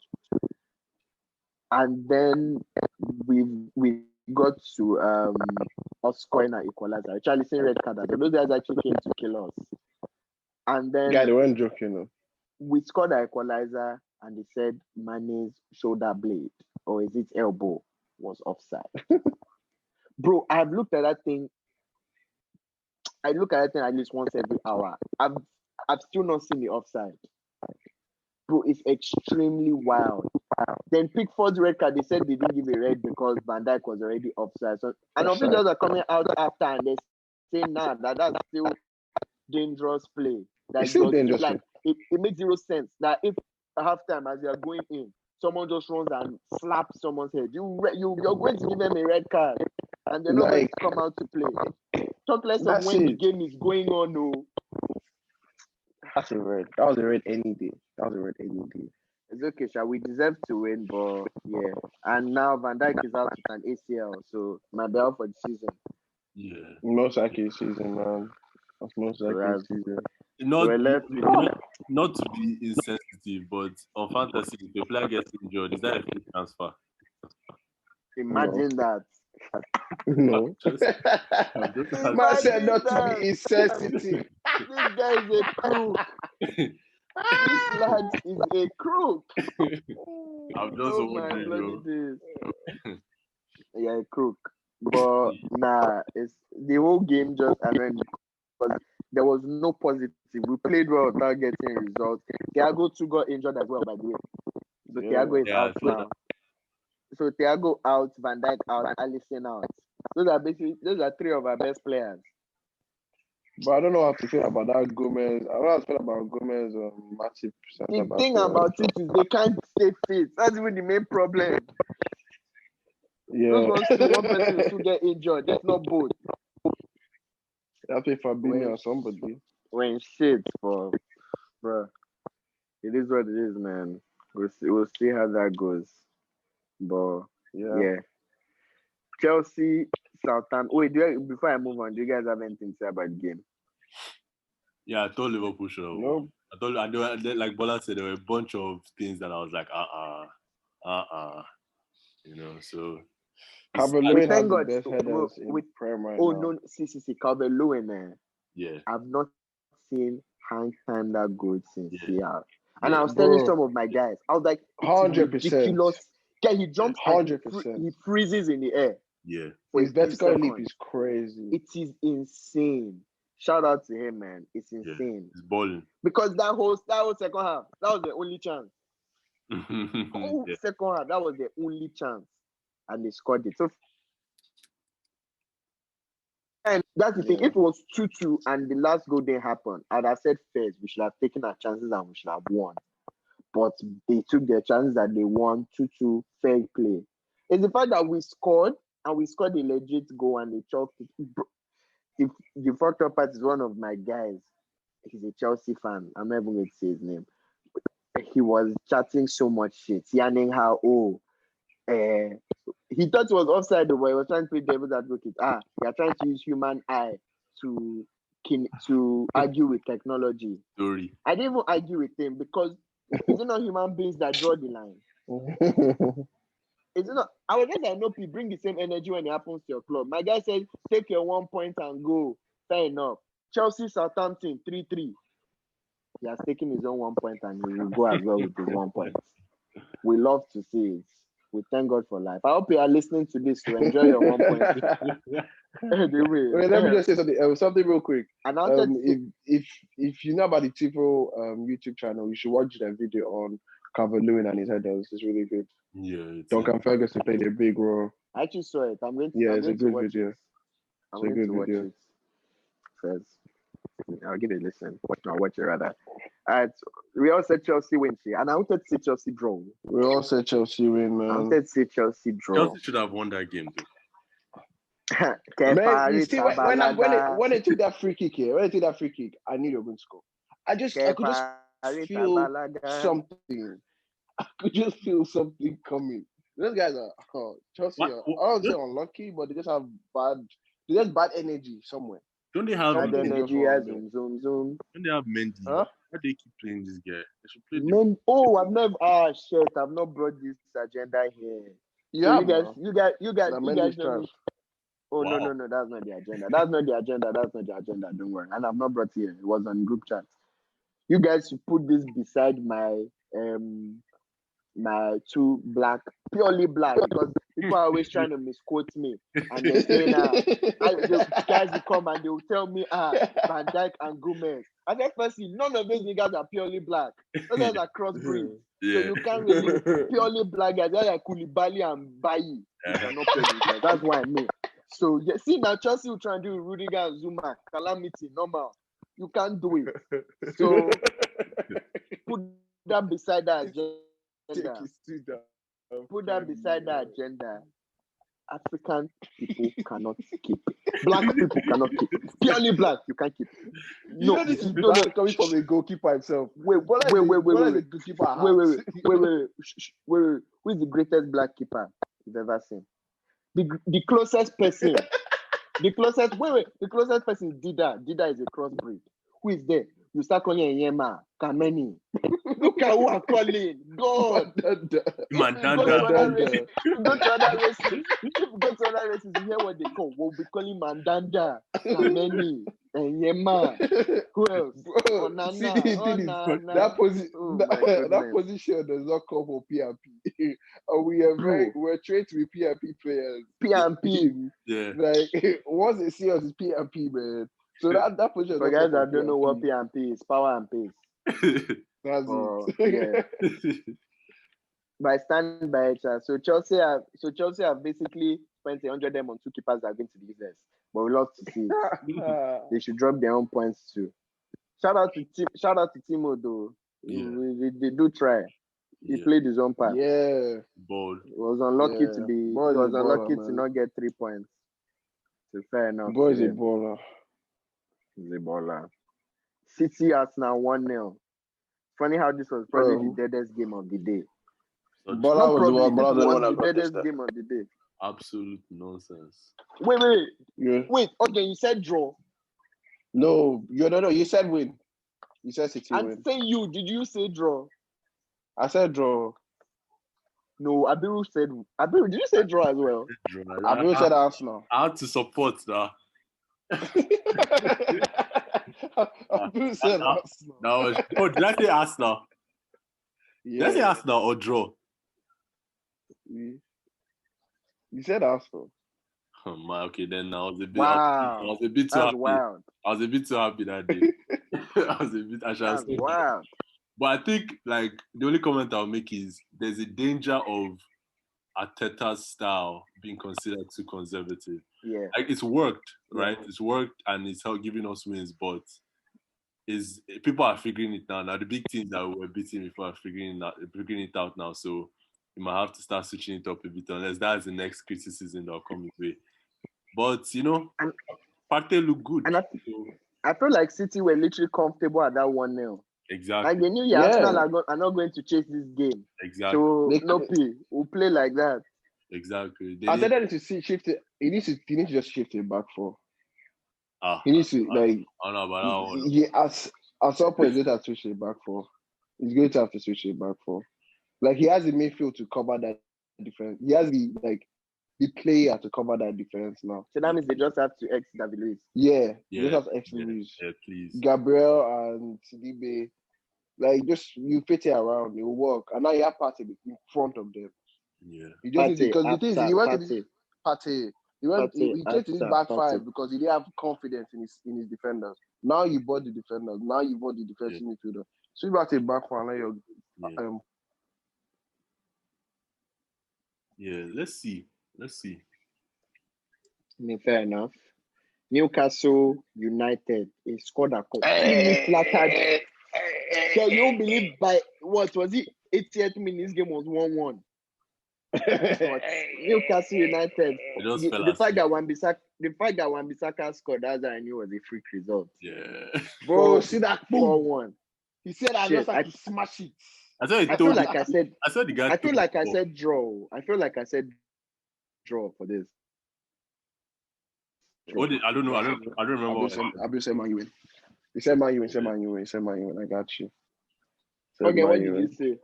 Speaker 5: And then we got to us scoring an equalizer. Charlie saying red card. Those guys actually came to kill us. And then
Speaker 4: they weren't joking though.
Speaker 5: We scored an equalizer and they said Mane's shoulder blade or is it elbow was offside. Bro, I've looked at that thing. I look at that thing at least once every hour. I've still not seen the offside. Bro, it's extremely wild. Then Pickford's red card, they said they didn't give a red because Van Dijk was already offside. So, and officials are coming out after and they say, nah, that's still dangerous play. It's still dangerous. Like, it makes zero sense that if at halftime as you are going in, someone just runs and slaps someone's head, you're going to give them a red card and they're not going to come out to play. Talk less of when the game is going on. No.
Speaker 4: That's a red. That was a red any day.
Speaker 5: It's okay, Sha. We deserve to win, but yeah. And now Van Dijk is out with an ACL, so might be out for the season.
Speaker 3: Yeah.
Speaker 4: Most likely season, man. That's most likely season.
Speaker 3: Not to be insensitive, but on fantasy, if a player gets injured, is that a free transfer?
Speaker 5: Imagine that.
Speaker 4: No. Man said not to be insensitive.
Speaker 5: This guy is a crook. This lad is a crook.
Speaker 3: I'm just wondering,
Speaker 5: yeah, a crook. But nah, it's the whole game just annoying because there was no positive. We played well without getting results. Thiago too got injured as well, by the way. So Thiago is out now. So Thiago out, Van Dijk out, Alisson out. Those are three of our best players.
Speaker 4: But I don't know how to feel about that Gomez. I don't know how to feel about Gomez or Matip.
Speaker 5: The thing about it is they can't stay fit. That's even the main problem.
Speaker 4: Yeah.
Speaker 5: Those one person will still get injured. That's not both.
Speaker 4: That's if Fabinho or somebody.
Speaker 5: When shit for, bro. It is what it is, man. We'll see how that goes. But yeah. Chelsea, Southampton. Wait, before I move on, do you guys have anything to say about the game?
Speaker 3: Yeah, I told Liverpool should have.
Speaker 4: No.
Speaker 3: Like Bola said, there were a bunch of things that I was like, you know, so
Speaker 4: Calvert-Lewin has
Speaker 5: Thank
Speaker 4: the
Speaker 5: God.
Speaker 4: best headers in
Speaker 5: With
Speaker 4: Prem right
Speaker 5: oh
Speaker 4: now.
Speaker 5: no, see, Calvert-Lewin, man.
Speaker 3: Yeah.
Speaker 5: I've not seen hang time that good since CR. And
Speaker 3: Yeah.
Speaker 5: I was telling
Speaker 4: Bro.
Speaker 5: some of my guys, I was like, it's
Speaker 4: 100%.
Speaker 5: ridiculous. Yeah, he jumps and
Speaker 4: 100%.
Speaker 5: he freezes in the air.
Speaker 3: Yeah.
Speaker 5: For
Speaker 4: His
Speaker 5: a few
Speaker 4: vertical leap
Speaker 5: seconds.
Speaker 4: is crazy.
Speaker 5: It is insane. Shout out to him, man. It's
Speaker 3: Yeah.
Speaker 5: insane.
Speaker 3: It's balling.
Speaker 5: Because that whole second half, that was the only chance.
Speaker 3: Yeah.
Speaker 5: Second half, that was the only chance. And they scored it. So, and that's the thing.
Speaker 4: Yeah.
Speaker 5: If it was 2-2 and the last goal didn't happen, I'd have said first, we should have taken our chances and we should have won. But they took their chances that they won 2-2, fair play. It's the fact that we scored and we scored a legit goal and they chalked it. If the fucked up part is one of my guys, he's a Chelsea fan. I'm not even going to say his name. He was chatting so much shit, yarning how he thought it was offside, but he was trying to play devil's advocate. We are trying to use human eye to argue with technology.
Speaker 3: Story.
Speaker 5: I didn't even argue with him because is it not human beings that draw the line? Is it not? I was just like, no, people bring the same energy when it happens to your club. My guy said, take your 1 point and go. Fair enough. Chelsea, Southampton, 3-3. He has taken his own 1 point and he will go as well with his 1 point. We love to see it. We thank God for life. I hope you are listening to this to enjoy your 1 point. Anyway,
Speaker 4: Wait, let me just say something. Something real quick.
Speaker 5: And
Speaker 4: if you know about the Tifo YouTube channel, you should watch that video on Calvert-Lewin and his headers. It's really good.
Speaker 3: Yeah.
Speaker 4: Duncan Ferguson played a big role.
Speaker 5: I actually saw it.
Speaker 4: It's a good video.
Speaker 5: I'm going to watch it first. I'll give it a listen. I'll watch it rather. We all said Chelsea win here, and I wanted to see Chelsea draw.
Speaker 4: We all said Chelsea win, man.
Speaker 5: I wanted to see Chelsea draw.
Speaker 3: Chelsea should have won that game, though.
Speaker 4: Man, you see, when they took that free kick here, I knew they were going to score. I could just feel something. I could just feel something coming. Those guys are Chelsea. I don't say unlucky, but they just have bad energy somewhere.
Speaker 3: Don't they have
Speaker 5: bad energy? Zoom.
Speaker 3: Don't they have Mendy?
Speaker 4: Huh?
Speaker 3: Why do they keep playing this guy? They should play
Speaker 5: I've not brought this agenda here. You guys know me. Oh,
Speaker 3: Wow.
Speaker 5: no, that's not the agenda. That's not the agenda. Don't worry. And I've not brought here. It was on group chat. You guys should put this beside my my two purely black, because people are always trying to misquote me. And they say the guys will come and they will tell me, Van Dijk and Gomez. And then firstly, none of those niggas are purely black. Those guys are crossbreeds.
Speaker 3: Yeah.
Speaker 5: So you can't really purely black guys. They're like Koulibaly and Bailly. That's what I mean. So see now Chelsea will try and do Rudiger and Zuma, calamity, normal. You can't do it. So put that beside that agenda. Put that beside that agenda. African people cannot keep it. Black people cannot keep it. Purely black, you can't keep it.
Speaker 4: No, this is coming from a goalkeeper himself. Wait.
Speaker 5: Wait. Who is the greatest black keeper you've ever seen? The closest person. The closest person is Dida. Dida is a crossbreed. Who is there? You start calling Yema, Kameni. Look at who are calling. God.
Speaker 3: Mandanda.
Speaker 5: Go to other races. If you go to other races, you hear what they call. We'll be calling Mandanda, Kameni, and Yema. Who else?
Speaker 4: Bro, that position does not come for PRP. And we're trained to be PRP players.
Speaker 5: PRP.
Speaker 3: Yeah.
Speaker 4: Like once they see us, it's PRP, man. So that position.
Speaker 5: For guys that don't know what PRP is, power and pace.
Speaker 4: That's
Speaker 5: it. Yeah. By stand by it. So Chelsea have basically spent 100 them on two keepers that are going to be useless. But we love to see it. They should drop their own points too. Shout out to Timo though.
Speaker 3: Yeah.
Speaker 5: They do try. He played his own part.
Speaker 4: Yeah.
Speaker 3: Ball.
Speaker 5: He was unlucky to not get 3 points. So fair enough.
Speaker 4: Boy is a baller.
Speaker 5: He's a baller. City Arsenal 1-0. Funny how this was probably the deadest game of the day.
Speaker 4: Bola was
Speaker 5: the deadest game of the day.
Speaker 3: Absolute nonsense.
Speaker 5: Wait. Okay, you said draw.
Speaker 4: No. You said win. You said City win.
Speaker 5: I'm saying did you say draw?
Speaker 4: I said draw.
Speaker 5: No, Abiru, did you say draw as well?
Speaker 4: Abiru said Arsenal.
Speaker 3: I had to support that.
Speaker 4: Abiru said Arsenal.
Speaker 3: Did I say Arsenal?
Speaker 4: Yeah.
Speaker 3: Did I say Arsenal or draw?
Speaker 4: You said Arsenal.
Speaker 3: Oh, man, okay, then I was a bit.
Speaker 5: Wow.
Speaker 3: I was a bit too
Speaker 5: That's
Speaker 3: happy.
Speaker 5: wild.
Speaker 3: I was a bit too happy that day. I shall
Speaker 5: That's
Speaker 3: say.
Speaker 5: wild.
Speaker 3: But I think like the only comment I'll make is there's a danger of Arteta's style being considered too conservative.
Speaker 5: Yeah.
Speaker 3: Like it's worked, right? It's worked and it's giving us wins, but people are figuring it out now. The big teams that we were beating before are figuring it out now. So you might have to start switching it up a bit, unless that's the next criticism that'll come his way. But Partey look good.
Speaker 5: And I feel like City were literally comfortable at that 1-0.
Speaker 3: Exactly.
Speaker 5: Like they knew Arsenal are not going to chase this game.
Speaker 3: Exactly.
Speaker 5: So no pay. We'll play like that.
Speaker 3: Exactly.
Speaker 4: I said that to shift it. He needs to just shift it back for. He needs to
Speaker 3: I don't know about that one.
Speaker 4: He at some point he's going to have to switch it back for. He's going to have to switch it back for. Like he has the midfield to cover that defense. He has the player to cover that defense now.
Speaker 5: So that means they just have to exit David Luiz.
Speaker 4: Yeah. Just have to exit Luiz.
Speaker 3: Yeah, please.
Speaker 4: Gabriel and Sidibe. Like just you fit it around, it will work. And now you have Partey in front of them.
Speaker 3: Yeah.
Speaker 4: You just need because the thing is he went to this Partey. He came to this back five because he didn't have confidence in his defenders. Now you bought the defenders. Now you bought the defensive midfielder. Switch back to the back one.
Speaker 3: Let's see.
Speaker 5: I mean, fair enough. Newcastle United, he scored a completely flattered. So you don't believe by what was it? 80th minute, this game was 1-1. Newcastle United. The fact that Wan-Bissaka scored, that's how I knew it was a freak result.
Speaker 3: Yeah.
Speaker 4: Bro, see that
Speaker 5: 4-1.
Speaker 4: He said I just like to smash it.
Speaker 5: I feel like I said draw. I feel like I said draw for this.
Speaker 3: I don't know. I don't remember.
Speaker 4: Abiru said Man U win. He said Man U win. I got you.
Speaker 5: Okay, what did you say?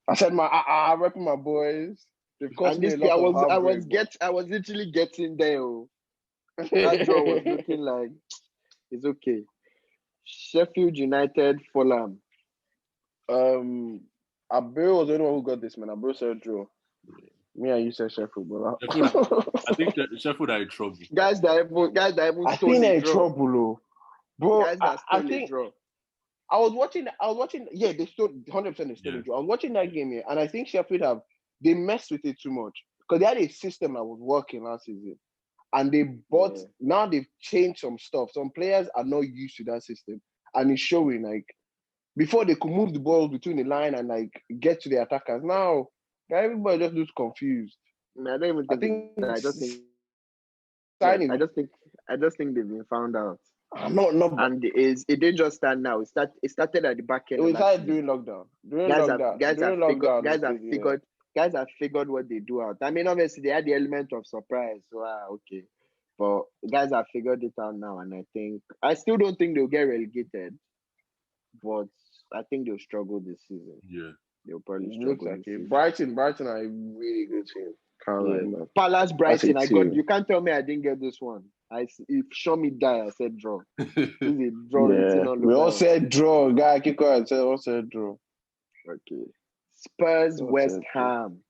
Speaker 4: I said I'm repping my boys. They've cost me a lot
Speaker 5: I was literally getting there. That draw was looking like it's okay. Sheffield United, Fulham.
Speaker 4: Abiru was the only one who got this, man. Abiru said draw. Me and you said Sheffield, bro.
Speaker 3: I think Sheffield are in trouble.
Speaker 5: Guys that even
Speaker 4: I think they're in trouble, bro.
Speaker 5: I think draw.
Speaker 4: I was watching. Yeah, they stole 100%. They stole the draw. I was watching that game here, and I think Sheffield they messed with it too much because they had a system that was working last season, and they bought. Now they've changed some stuff. Some players are not used to that system, and it's showing. Like before, they could move the ball between the line and like get to the attackers. Now everybody just looks confused.
Speaker 5: I don't even think. I just think they've been found out.
Speaker 4: No,
Speaker 5: and it didn't just start now. It started at the back end.
Speaker 4: It started during lockdown.
Speaker 5: Guys have figured what they do out. I mean, obviously they had the element of surprise. So okay, but guys have figured it out now, and I still don't think they'll get relegated, but I think they'll struggle this season.
Speaker 3: Yeah,
Speaker 5: they'll probably struggle. Like it.
Speaker 4: Brighton are a really good team.
Speaker 5: Palace, Brighton. You can't tell me I didn't get this one. If show me die, I said draw. This is a draw.
Speaker 4: Yeah. We all said draw. Guy, keep quiet. All said draw.
Speaker 5: Okay. Spurs, West Ham.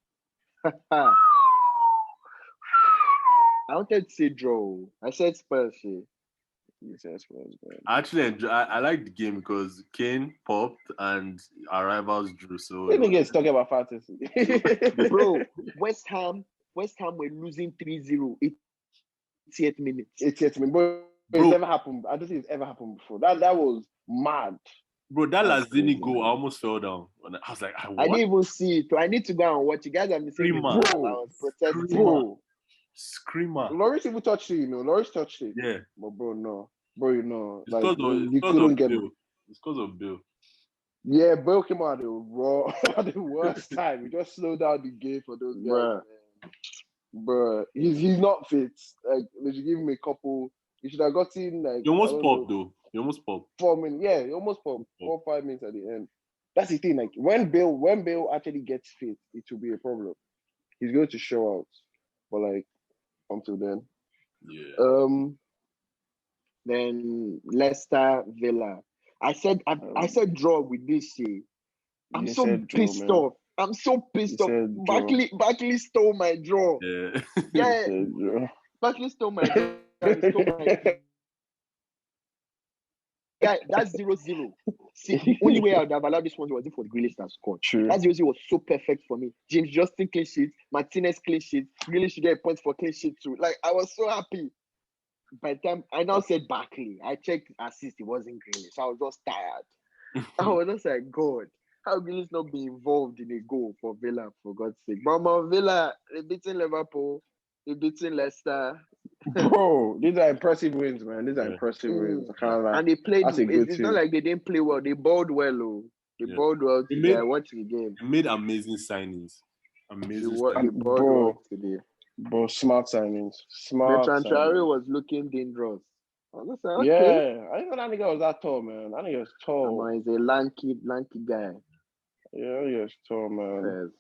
Speaker 5: I wanted to say draw. I said Spurs. You said Spurs.
Speaker 3: Actually, I like the game because Kane popped and our rivals drew. So
Speaker 4: let me get talking about fantasy,
Speaker 5: bro. West Ham were losing 3-0. 88 minutes.
Speaker 4: 88 minutes. Bro, it's never happened. I don't think it's ever happened before. That was mad.
Speaker 3: Bro, that Lazini goal, I almost fell down. I was like,
Speaker 5: I didn't even see it. So I need to go and watch it. Guys, I'm saying, bro, I was protesting.
Speaker 3: Screamer.
Speaker 4: Loris even touched it, Loris touched it.
Speaker 3: Yeah.
Speaker 4: But bro, no. Bro,
Speaker 3: It's because of Bill. It's because of Bill.
Speaker 4: Yeah, Bill came out at the worst time. He just slowed down the game for those guys. Bro, he's not fit. Like, they should give him a couple. He should have gotten like.
Speaker 3: You almost popped though. You almost popped.
Speaker 4: 4 minutes. Yeah, he almost popped. 4 or 5 minutes at the end. that's the thing. Like when Bale actually gets fit, it will be a problem. He's going to show out, but like until then,
Speaker 3: Yeah.
Speaker 5: Then Leicester Villa. I said draw with this shit. I'm
Speaker 4: you
Speaker 5: so
Speaker 4: said draw,
Speaker 5: pissed
Speaker 4: man.
Speaker 5: off. I'm so pissed
Speaker 4: You
Speaker 5: off.
Speaker 4: said draw.
Speaker 5: Barkley stole my draw.
Speaker 3: Yeah.
Speaker 5: Yeah,
Speaker 4: You said draw.
Speaker 5: Barkley stole my draw. He stole my guy. That's 0-0. See, the only way I would have allowed this one was if it was Grealish that scored.
Speaker 4: True.
Speaker 5: That 0-0 was so perfect for me. James Justin clean sheet, Martinez clean sheet, Grealish should get a point for clean sheet too. Like I was so happy. By the time I now said Barkley, I checked assist, it wasn't Grealish. I was just tired. I was just like, God, how Grealish not be involved in a goal for Villa, for God's sake? But Villa, they beating Liverpool, they beating Leicester.
Speaker 4: Bro, these are impressive wins, man. These are
Speaker 3: Yeah.
Speaker 4: impressive wins. I can't lie.
Speaker 5: And they played.
Speaker 4: That's a good
Speaker 5: It's
Speaker 4: team.
Speaker 5: not like they didn't play well. They balled well, oh. They
Speaker 3: Yeah.
Speaker 5: balled well
Speaker 3: They
Speaker 5: today.
Speaker 3: made-
Speaker 5: I watched the game.
Speaker 3: They made amazing signings. Amazing
Speaker 5: They
Speaker 3: signings.
Speaker 5: balled
Speaker 4: Bro.
Speaker 5: well today.
Speaker 4: Bro, smart signings. Smart
Speaker 5: Bertrand Traore
Speaker 4: signings.
Speaker 5: was looking dangerous. I was like, okay.
Speaker 4: Yeah, I didn't know that nigga was that tall, man. That nigga was tall.
Speaker 5: He's a lanky guy.
Speaker 4: Yeah, he was tall, man.
Speaker 5: Yes.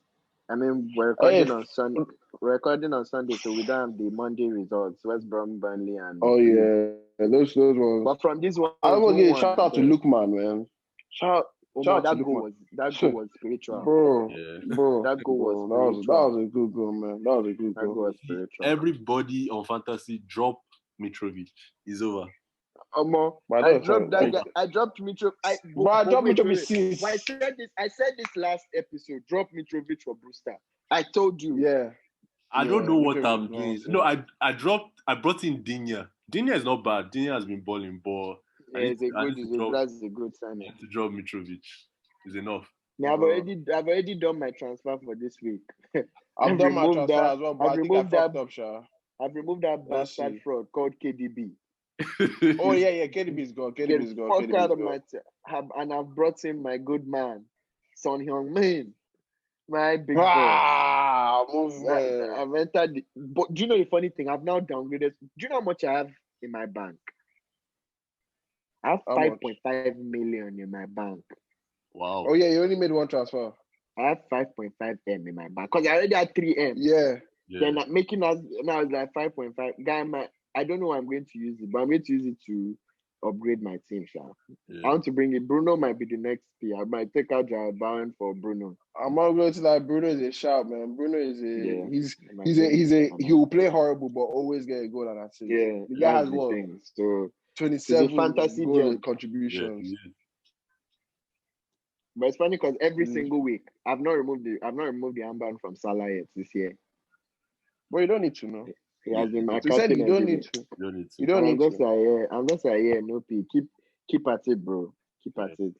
Speaker 5: I mean, we're recording on Sunday. We're recording on Sunday, so we don't have the Monday results. West Brom, Burnley, and
Speaker 4: Oh yeah, those ones.
Speaker 5: But from this one,
Speaker 4: I want to give a shout out to Lookman, man. Shout out
Speaker 5: that
Speaker 4: to
Speaker 5: goal
Speaker 4: Lookman.
Speaker 5: was spiritual.
Speaker 4: Bro,
Speaker 3: Yeah.
Speaker 4: bro,
Speaker 5: That goal was
Speaker 4: bro,
Speaker 5: spiritual.
Speaker 4: that was a good goal, man. That was a good
Speaker 5: That goal
Speaker 4: goal.
Speaker 5: was spiritual.
Speaker 3: Everybody on fantasy drop Mitrovic. It's over.
Speaker 4: But
Speaker 5: I dropped that guy. I dropped Mitrovic. I dropped
Speaker 4: Mitrovic.
Speaker 5: Well, I said this last episode. Drop Mitrovic for Brewster. I told you.
Speaker 4: Yeah.
Speaker 3: I don't know what
Speaker 4: Mitrovic
Speaker 3: I'm
Speaker 4: was
Speaker 3: doing.
Speaker 4: awesome.
Speaker 3: No, I brought in Dinya. Dinya is not bad. Dinya has been balling, but
Speaker 5: Yeah,
Speaker 3: that's
Speaker 5: a good signing.
Speaker 3: to drop Mitrovic. Is enough.
Speaker 5: Now I've already done my transfer for this week.
Speaker 4: I've done my transfer as well, but I think I fucked up, Sha.
Speaker 5: I've removed that bastard fraud called KDB.
Speaker 4: Oh yeah, KDB is gone. KDB is gone.
Speaker 5: Fuck out of my and I've brought in my good man, Son Heung-min, my big boy. I've entered. But do you know the funny thing? I've now downgraded. Do you know how much I have in my bank? I have 5.5 million in my bank.
Speaker 3: Wow.
Speaker 4: Oh yeah, you only made one transfer.
Speaker 5: I have 5.5 M in my bank because I already had 3 M.
Speaker 4: Yeah.
Speaker 5: Then making us now it's like 5.5. Guy, I don't know what I'm going to use it, but I'm going to use it to upgrade my team. I want to bring it. Bruno might be the next P. I might take out Jared Bowen for Bruno.
Speaker 4: I'm not going to like Bruno is a shout, man. Bruno is he will play horrible but always get a goal and that's it.
Speaker 5: Yeah,
Speaker 4: the guy has what?
Speaker 5: So
Speaker 4: 27
Speaker 5: fantasy
Speaker 4: goal contributions.
Speaker 3: Yeah.
Speaker 5: But it's funny because every single week I've not removed the armband from Salah yet this year.
Speaker 4: But you don't need to know.
Speaker 5: He has been my
Speaker 4: You said you don't need to. You don't need to.
Speaker 5: I'm just like, yeah, no P. Keep at it, bro. Keep at it.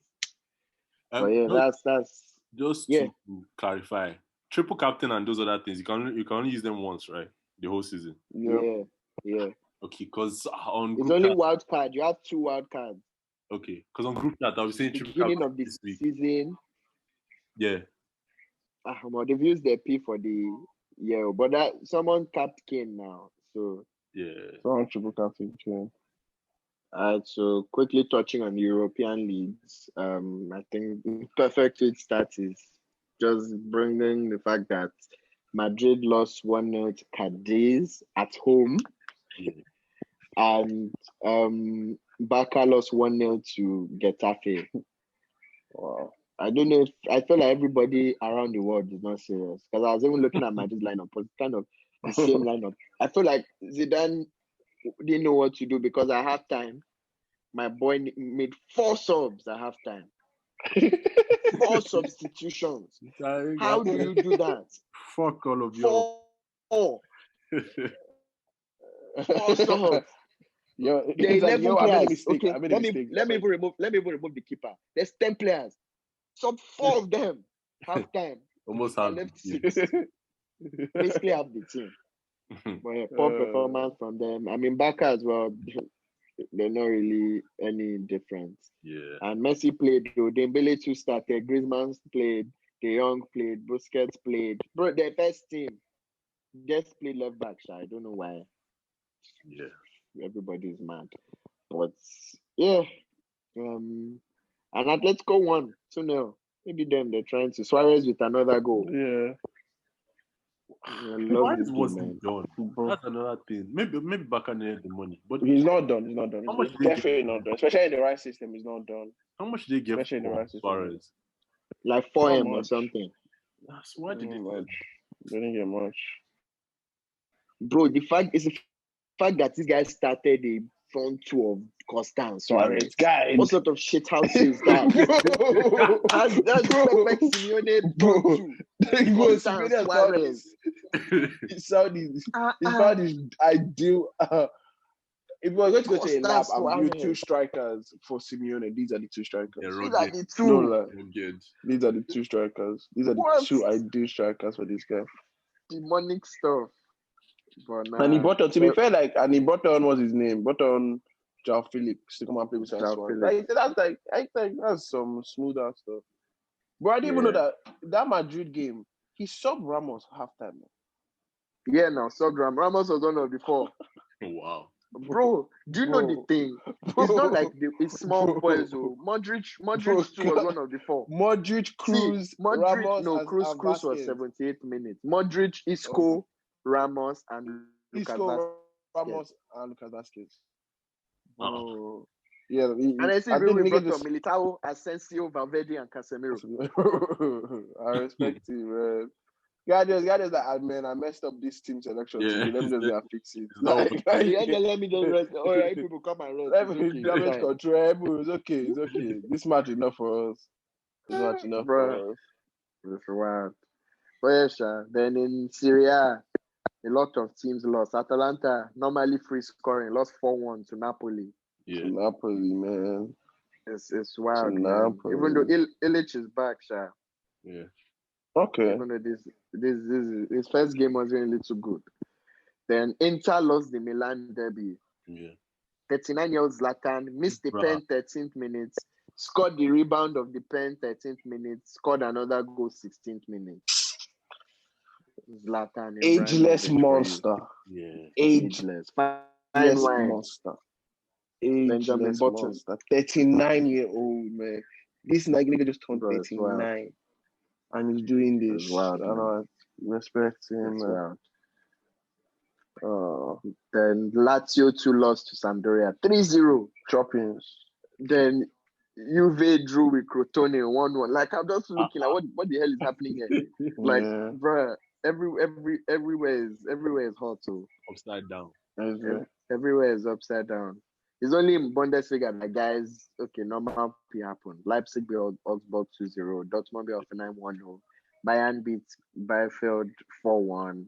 Speaker 5: But yeah, that's
Speaker 3: just to clarify. Triple captain and those other things, you can only use them once, right? The whole season.
Speaker 5: Yeah.
Speaker 3: Okay, because on
Speaker 5: it's only wild card. You have 2 wild cards.
Speaker 3: Okay, because on group chat I was saying triple
Speaker 5: beginning
Speaker 3: captain
Speaker 5: of this
Speaker 3: week.
Speaker 5: season.
Speaker 3: Yeah.
Speaker 5: Well, they've used their P for the but that someone capped Kane now. So
Speaker 4: someone triple captain Kane.
Speaker 5: So quickly touching on European leagues, I think the perfect way to start is just bringing the fact that Madrid lost 1-0 to Cadiz at home, and Barca lost 1-0 to Getafe. Wow. I don't know I feel like everybody around the world is not serious because I was even looking at Madrid's lineup. It's kind of the same lineup. I feel like Zidane didn't know what to do because at halftime, my boy made 4 subs at halftime. 4 substitutions. How do you do that?
Speaker 3: Fuck all of you.
Speaker 5: 4 subs.
Speaker 4: There are
Speaker 5: 11 players. Okay, let me even remove the keeper. There's 10 players. Sub 4 of them. Halftime.
Speaker 3: Almost half.
Speaker 5: Left 6. Basically half the team. But poor performance from them. I mean, Barca as well. They're not really any different.
Speaker 3: Yeah.
Speaker 5: And Messi played though. Dembele 2 started. Griezmann played. De Jong played. Busquets played. Bro, their first team just played left back. I don't know why.
Speaker 3: Yeah.
Speaker 5: Everybody's mad. But yeah. And Atletico won 2-0. Maybe them they're trying to Suarez with another goal.
Speaker 4: Yeah.
Speaker 5: I love
Speaker 3: Why
Speaker 5: this game,
Speaker 3: wasn't
Speaker 5: man.
Speaker 3: done? That's another thing. Maybe Bakane had the money, but
Speaker 4: He's not done. He's not done.
Speaker 3: How much
Speaker 4: He's
Speaker 3: did they
Speaker 4: definitely
Speaker 3: get?
Speaker 4: not done. Especially in the right system, he's not done.
Speaker 3: how much did they get
Speaker 4: Especially in the
Speaker 3: for
Speaker 4: right system.
Speaker 3: Suarez?
Speaker 5: Like
Speaker 4: Not
Speaker 5: 4M or
Speaker 4: much.
Speaker 5: something.
Speaker 3: Why did they
Speaker 4: Not
Speaker 3: do
Speaker 4: much. They didn't get much.
Speaker 5: Bro, the fact that this guy started a front two of Costa and Suarez.
Speaker 4: Guys.
Speaker 5: What sort of shit house is that? That's perfect Simeone
Speaker 4: Bro.
Speaker 5: front two.
Speaker 4: Bro,
Speaker 5: Costa and
Speaker 4: Simeone
Speaker 5: Suarez.
Speaker 4: he found his ideal. If we were going to go to a
Speaker 5: Costa
Speaker 4: lab and build
Speaker 5: Suarez.
Speaker 4: two strikers for Simeone, these are the two strikers.
Speaker 3: Yeah,
Speaker 5: These are the two.
Speaker 4: No lie.
Speaker 3: Rugged.
Speaker 4: These are the two strikers. These are the
Speaker 5: What?
Speaker 4: two ideal strikers for this guy.
Speaker 5: Demonic stuff. But nah,
Speaker 4: And he brought on, to be fair, and he brought on, what's his name? Brought on João Felix to come and play with
Speaker 5: João
Speaker 4: Suarez.
Speaker 5: Felix.
Speaker 4: I think that's some smooth out stuff. But I didn't even know that Madrid game, he subbed Ramos halftime.
Speaker 5: yeah, now Subram Ramos was one of the four.
Speaker 3: Wow.
Speaker 5: Bro, do you know the thing? It's not like it's small
Speaker 4: Bro.
Speaker 5: boys. Oh. Modric too was one of the four.
Speaker 4: Modric, Cruz, Ramos, and
Speaker 5: Cruz was
Speaker 4: Vasquez.
Speaker 5: 78 minutes. Modric, Isco, Ramos, and Lucas
Speaker 4: Isco,
Speaker 5: Vazquez.
Speaker 4: Ramos, and Lucas Vasquez.
Speaker 3: Uh-uh.
Speaker 4: Yeah,
Speaker 5: And I see
Speaker 4: I
Speaker 5: we
Speaker 4: think
Speaker 5: brought
Speaker 4: niggas
Speaker 5: on Militao, Asensio, Valverde, and Casemiro.
Speaker 4: I respect you, man. Guys, that man, I messed up this team selection.
Speaker 3: Yeah.
Speaker 4: Today. Let me just go and fix it.
Speaker 3: It's not
Speaker 5: Let me just rest. All right, people come and rest.
Speaker 4: Let me
Speaker 5: It's okay.
Speaker 4: damage
Speaker 5: It's fine.
Speaker 4: control. It's okay. This match enough for us. This match enough for us.
Speaker 5: That's wild. But yeah, sure. Then in Syria, a lot of teams lost. Atalanta, normally free scoring, lost 4-1 to Napoli.
Speaker 3: Yeah.
Speaker 4: Napoli, man.
Speaker 5: It's wild, man.
Speaker 4: Napoli.
Speaker 5: Even though Illich is back, sure.
Speaker 3: Yeah.
Speaker 4: Okay.
Speaker 5: Even though this his first game was really too good. Then Inter lost the Milan derby.
Speaker 3: Yeah.
Speaker 5: 39-year-old Zlatan missed the pen 13th minute, scored the rebound of the pen 13th minute, scored another goal 16th minute. Zlatan,
Speaker 4: Ageless monster.
Speaker 3: Yeah.
Speaker 5: Ageless. Fine
Speaker 4: Ageless
Speaker 5: wine.
Speaker 4: monster.
Speaker 5: Benjamin
Speaker 4: Ageless
Speaker 5: Button.
Speaker 4: monster. 39-year-old, man. This nigga just turned
Speaker 5: Bro, it's
Speaker 4: 39.
Speaker 5: wild.
Speaker 4: And he's doing this.
Speaker 5: It's wild,
Speaker 4: I know. Respect him,
Speaker 5: It's
Speaker 4: man.
Speaker 5: wild. Then Lazio 2 lost to Sampdoria 3-0.
Speaker 4: Droppings.
Speaker 5: Then Juve drew with Crotone 1-1. Like, I'm just looking like what the hell is happening here? Like,
Speaker 4: Yeah.
Speaker 5: bruh, everywhere is hot. So
Speaker 3: Upside down.
Speaker 5: everywhere is upside down. It's only in Bundesliga that guys, okay, normal P happen. Leipzig beat Augsburg 2-0. Dortmund beat Hoffenheim 1-0. Bayern beat Bielefeld 4-1.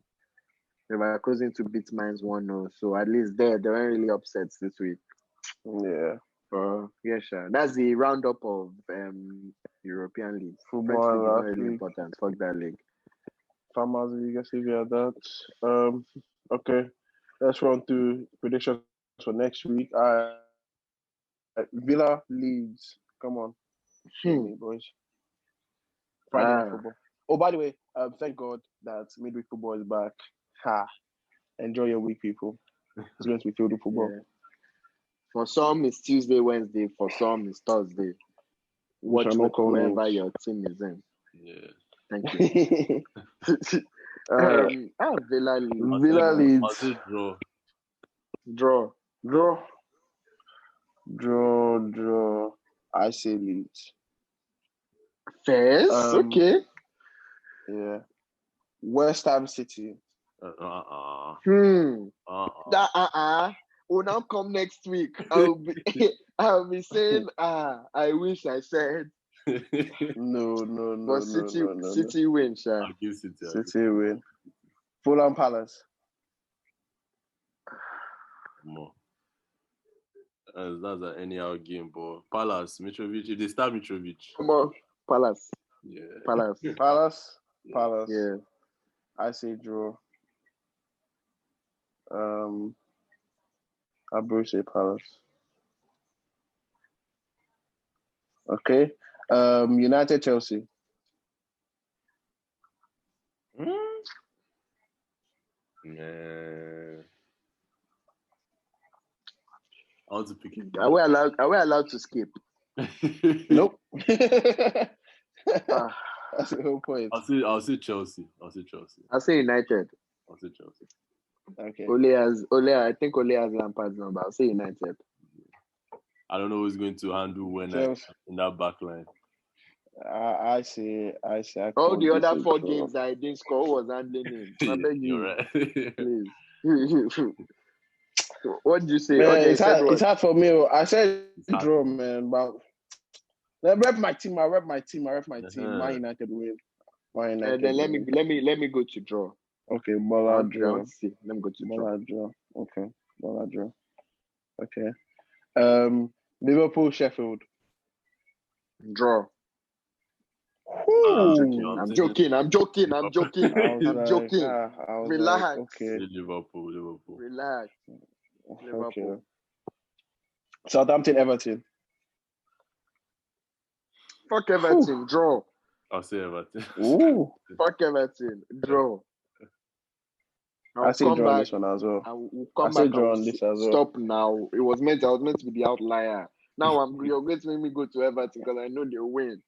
Speaker 5: Leverkusen to beat Mainz 1-0. So at least they weren't really upset this week.
Speaker 4: Yeah.
Speaker 5: Yeah, sure. That's the roundup of European leagues.
Speaker 4: Football
Speaker 5: French league is not
Speaker 4: last
Speaker 5: really
Speaker 4: week.
Speaker 5: important. Fuck that league.
Speaker 4: Farmers League, I see we have that. Okay. Let's run through predictions for next week. Villa Leeds. Come on. Show me, boys. Friday night football. Oh, by the way, thank God that midweek football is back. Ha. Enjoy your week, people. It's going to be filled with football.
Speaker 5: Yeah. For some, it's Tuesday, Wednesday. For some, it's Thursday. Watch whoever your team is in.
Speaker 3: Yeah.
Speaker 5: Thank you. Villa Leeds.
Speaker 4: Villa Leeds. Draw. I say Leeds.
Speaker 5: First, okay.
Speaker 4: Yeah. West Ham City.
Speaker 5: Will now come next week. I'll be saying, I wish I said.
Speaker 4: No.
Speaker 5: But City win, sure.
Speaker 3: I'll give City.
Speaker 4: City win. Fulham Palace.
Speaker 3: More. That's an anyhow game, but Palace, Mitrovic, if they start Mitrovic.
Speaker 5: Come on, Palace.
Speaker 3: Yeah.
Speaker 5: Palace.
Speaker 4: Yeah. I say draw. Abiru say Palace. Okay. United Chelsea.
Speaker 3: Yeah. I want to pick it.
Speaker 5: Are we allowed to skip?
Speaker 4: Nope. That's the whole point.
Speaker 3: I'll say Chelsea.
Speaker 5: I'll say United.
Speaker 3: I'll say Chelsea.
Speaker 4: Okay.
Speaker 5: I think Ole has Lampard's number. I'll say United.
Speaker 3: I don't know who's going to handle when in that back line.
Speaker 4: I say.
Speaker 5: All the other 4 games I didn't score was handling him. I beg you.
Speaker 3: You're right.
Speaker 5: Please. What did you say?
Speaker 4: Man,
Speaker 5: Okay,
Speaker 4: it's hard for me. I said draw, man. But I rep my team. Man United win. Man United.
Speaker 5: Then let me go to draw.
Speaker 4: Okay, Bola draw.
Speaker 5: Let me go to
Speaker 4: Bola draw. Okay, Bola draw. Okay. Liverpool Sheffield.
Speaker 5: Draw. I'm joking. Relax.
Speaker 3: Okay. Liverpool.
Speaker 5: Relax.
Speaker 4: Okay. Southampton Everton.
Speaker 5: Fuck Everton. Draw.
Speaker 3: I'll say Everton.
Speaker 4: Ooh.
Speaker 5: Fuck Everton. Draw.
Speaker 4: I say draw on this one as well.
Speaker 5: I say draw on this as well. Stop now. I was meant to be the outlier. Now you're going to make me go to Everton because I know they'll win.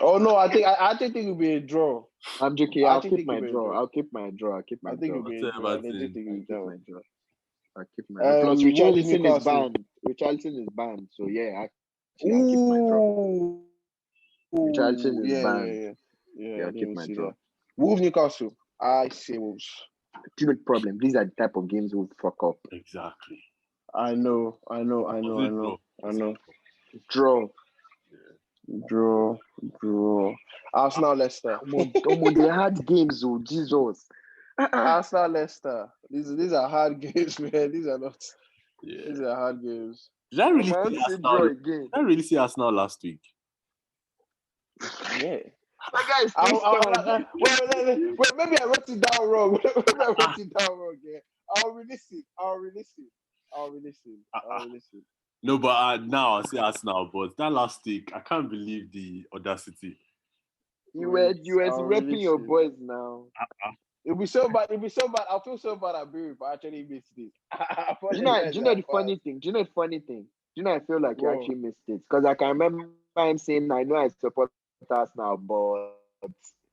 Speaker 4: Oh no, I think it'll be a draw.
Speaker 5: I'm joking. I'll keep my draw. I'll keep my draw.
Speaker 4: I think it'll be a draw.
Speaker 5: I'll keep my draw. Plus, Richarlison is banned. So yeah, I'll keep my draw. Richarlison is banned.
Speaker 4: Yeah,
Speaker 5: I'll keep my draw.
Speaker 4: Wolves Newcastle. I say Wolves.
Speaker 5: Ultimate problem. These are the type of games we'll fuck up.
Speaker 3: Exactly.
Speaker 4: I know. Draw. Arsenal Leicester.
Speaker 5: They had games, oh Jesus.
Speaker 4: Arsenal Leicester. These are hard games, man. These are not. Yeah. These are hard games.
Speaker 3: Did I really see Arsenal last week?
Speaker 4: Yeah.
Speaker 5: That guy is
Speaker 4: wait, maybe I wrote it down wrong. Yeah. I'll release it.
Speaker 3: No, but now I'll say Arsenal. But that last week, I can't believe the audacity.
Speaker 5: You were repping your boys now.
Speaker 4: It'll be so bad. I'll feel so bad at Abiru if I actually missed it.
Speaker 5: Do you know the funny thing? I feel like you actually missed it because I can remember him saying, "I know I support Arsenal, but."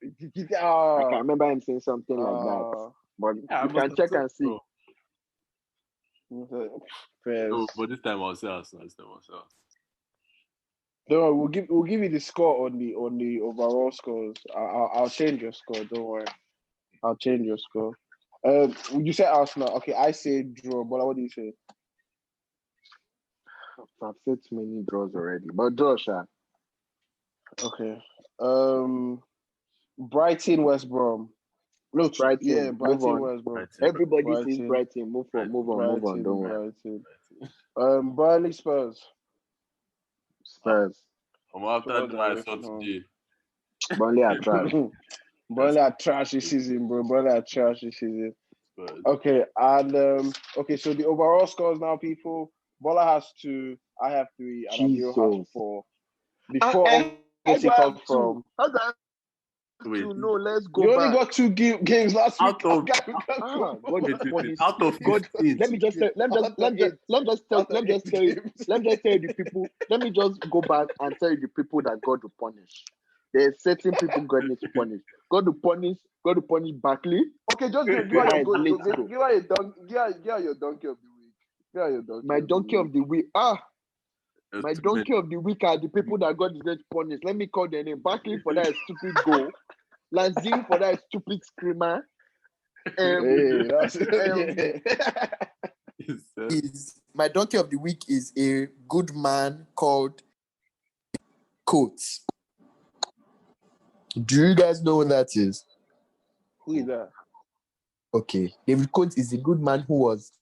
Speaker 5: I can remember him saying something like that. But you can check and see.
Speaker 3: No, but this time I'll say Arsenal.
Speaker 4: No, we'll give you the score on the overall scores. I'll change your score. Don't worry. I'll change your score. You say Arsenal. Okay, I say draw. Bola, what do you say?
Speaker 5: I've said too many draws already, but draw, Sha.
Speaker 4: Okay. Brighton West Brom.
Speaker 5: No, Brighton.
Speaker 4: Brighton West Brom.
Speaker 5: Everybody says Brighton. Move on. Don't worry.
Speaker 4: Burnley Spurs.
Speaker 3: I'm after my thoughts today.
Speaker 5: Burnley are trash.
Speaker 4: Burnley are trash this season, bro. Okay, and so the overall scores now, people. Bola has 2, I have 3, and Abiru has 4. Before obviously comes from.
Speaker 5: Wait. No, let's go.
Speaker 4: You only got 2 games last week.
Speaker 3: Out of God.
Speaker 5: Let me just tell you the people. Let me just go back and tell you the people that God will punish. There's certain people God needs to punish. God will punish Barkley.
Speaker 4: Okay, just give her your donkey of the week.
Speaker 5: My donkey of the week. My donkey of the week are the people that God is going to punish. Let me call their name. Barkley for that stupid goal. Lanzini for that stupid screamer. My donkey of the week is a good man called Coates. Do you guys know who that is?
Speaker 4: Who is that?
Speaker 5: Okay. David Coates is a good man who was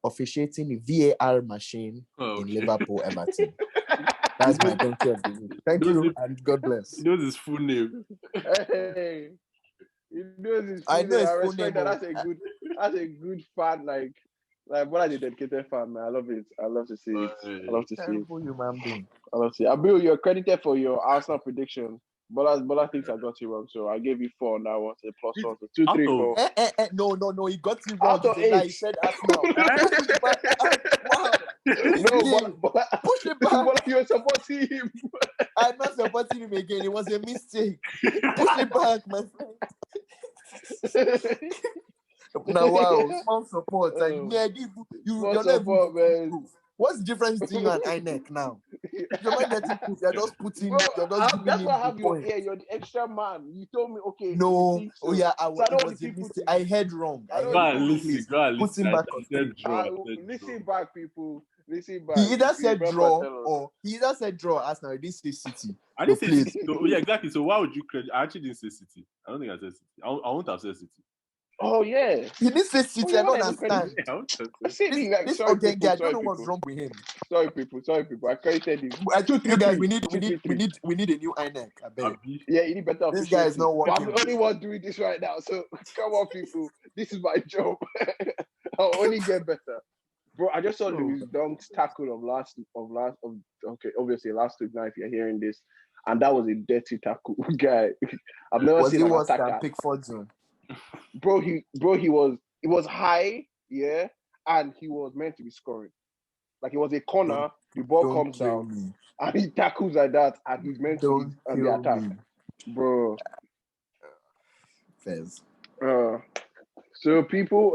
Speaker 5: officiating the VAR machine in Liverpool Everton. That's my donkey of the week. Thank you and God bless.
Speaker 3: He knows his full name.
Speaker 4: Hey, he knows his full name. I respect that. That's a good fan. Like what a dedicated fan, man. I love it. I love to see it. I love to see it.
Speaker 5: Human being.
Speaker 4: I love to see it. Abiru, you're credited for your Arsenal prediction. Bola thinks I got you wrong, so I gave you 4 on that one. So plus 1, so 2, 3, 4.
Speaker 5: No, he got you wrong. He said Arsenal. Wow.
Speaker 4: No, but
Speaker 6: Push it back.
Speaker 4: Bola, you're supporting him.
Speaker 6: I'm not supporting him again. It was a mistake. Push it back, my friend. Now, wow, small support. And yeah, you're not
Speaker 4: support,
Speaker 6: even
Speaker 4: man.
Speaker 6: What's the difference between you and INEC now? You're not getting proof. You're just putting.
Speaker 4: Bro,
Speaker 6: You're just giving
Speaker 4: that's
Speaker 6: him
Speaker 4: why I
Speaker 6: the
Speaker 4: have your
Speaker 6: point.
Speaker 4: ear. You're the extra man. You told me, okay.
Speaker 6: No.
Speaker 4: You think so.
Speaker 6: Oh yeah,
Speaker 4: So I don't
Speaker 6: it
Speaker 4: want
Speaker 6: was
Speaker 4: the
Speaker 6: a
Speaker 4: people
Speaker 6: mistake.
Speaker 4: to-
Speaker 6: I heard wrong.
Speaker 4: I don't
Speaker 3: Go
Speaker 4: want
Speaker 3: and
Speaker 4: the
Speaker 3: listen.
Speaker 6: Please,
Speaker 3: Go and
Speaker 6: put
Speaker 3: listen.
Speaker 6: him back
Speaker 3: I
Speaker 6: on
Speaker 3: said
Speaker 6: stage.
Speaker 3: draw. I said
Speaker 4: Listen
Speaker 3: draw.
Speaker 4: back, people. Listen back.
Speaker 6: He either
Speaker 4: If you
Speaker 6: said
Speaker 4: remember,
Speaker 6: draw
Speaker 4: tell us.
Speaker 6: or he either said draw. Arsenal, he didn't say City.
Speaker 3: I
Speaker 6: So
Speaker 3: didn't say
Speaker 6: please.
Speaker 3: City. So, yeah, exactly. So why would you credit? I actually didn't say City. I don't think I said City. I won't have said City.
Speaker 4: Oh yeah.
Speaker 6: He didn't say City.
Speaker 4: yeah,
Speaker 6: I don't
Speaker 4: I didn't
Speaker 6: understand.
Speaker 3: Yeah, I won't have
Speaker 4: I
Speaker 3: said
Speaker 4: said it like
Speaker 6: This
Speaker 4: sorry
Speaker 6: Ogen
Speaker 4: people.
Speaker 6: guy, I
Speaker 4: Sorry
Speaker 6: don't know what's
Speaker 4: people.
Speaker 6: wrong with him.
Speaker 4: Sorry people. Sorry people. I credited him.
Speaker 6: I think you guys, we need
Speaker 4: Two, three.
Speaker 6: a new INEC. I bet.
Speaker 3: Abi.
Speaker 4: Yeah, you need better.
Speaker 6: This guy is
Speaker 4: efficiency.
Speaker 6: not
Speaker 4: But I'm
Speaker 6: working.
Speaker 4: the only one doing this right now. So come on, people. This is my job. I'll only get better. Bro, I just saw Louis Dunk's tackle okay, obviously last week now if you're hearing this. And that was a dirty tackle, guy. I've never
Speaker 6: Was
Speaker 4: seen
Speaker 6: it
Speaker 4: an
Speaker 6: worse than
Speaker 4: attacker.
Speaker 6: Pickford zone?
Speaker 4: Bro, it was high, yeah, and he was meant to be scoring. Like it was a corner, the ball
Speaker 6: Don't
Speaker 4: comes
Speaker 6: kill
Speaker 4: down,
Speaker 6: me.
Speaker 4: and he tackles like that, and he's meant to
Speaker 6: Don't
Speaker 4: be on the
Speaker 6: kill
Speaker 4: attack.
Speaker 6: me.
Speaker 4: Bro.
Speaker 6: Fez.
Speaker 4: So people,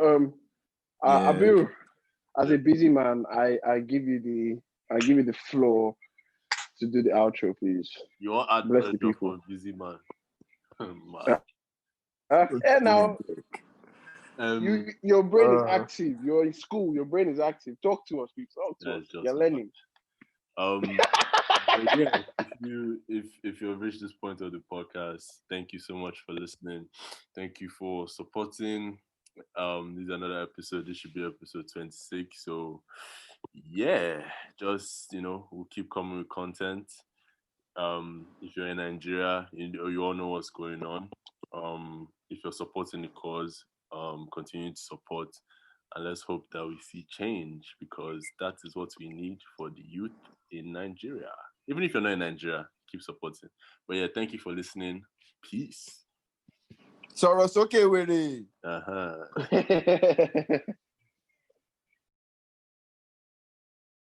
Speaker 6: Yeah.
Speaker 4: Abiru, as a busy man, I give you the floor to do the outro, please.
Speaker 3: You want to add
Speaker 4: Bless the
Speaker 3: pressure
Speaker 4: people.
Speaker 3: for a busy man. Man.
Speaker 4: Yeah, now your brain is
Speaker 3: Uh,
Speaker 4: active. You're in school. Your brain is active. Talk to us, please. Talk to us. You're learning.
Speaker 3: But yeah, if you've reached this point of the podcast, thank you so much for listening. Thank you for supporting. This is another episode. This should be episode 26. So yeah, just we'll keep coming with content. If you're in Nigeria, you all know what's going on. If you're supporting the cause, continue to support, and let's hope that we see change, because that is what we need for the youth in Nigeria. Even if you're not in Nigeria, keep supporting. But yeah, thank you for listening. Peace.
Speaker 6: Soro Soke, Werey.
Speaker 3: Uh-huh.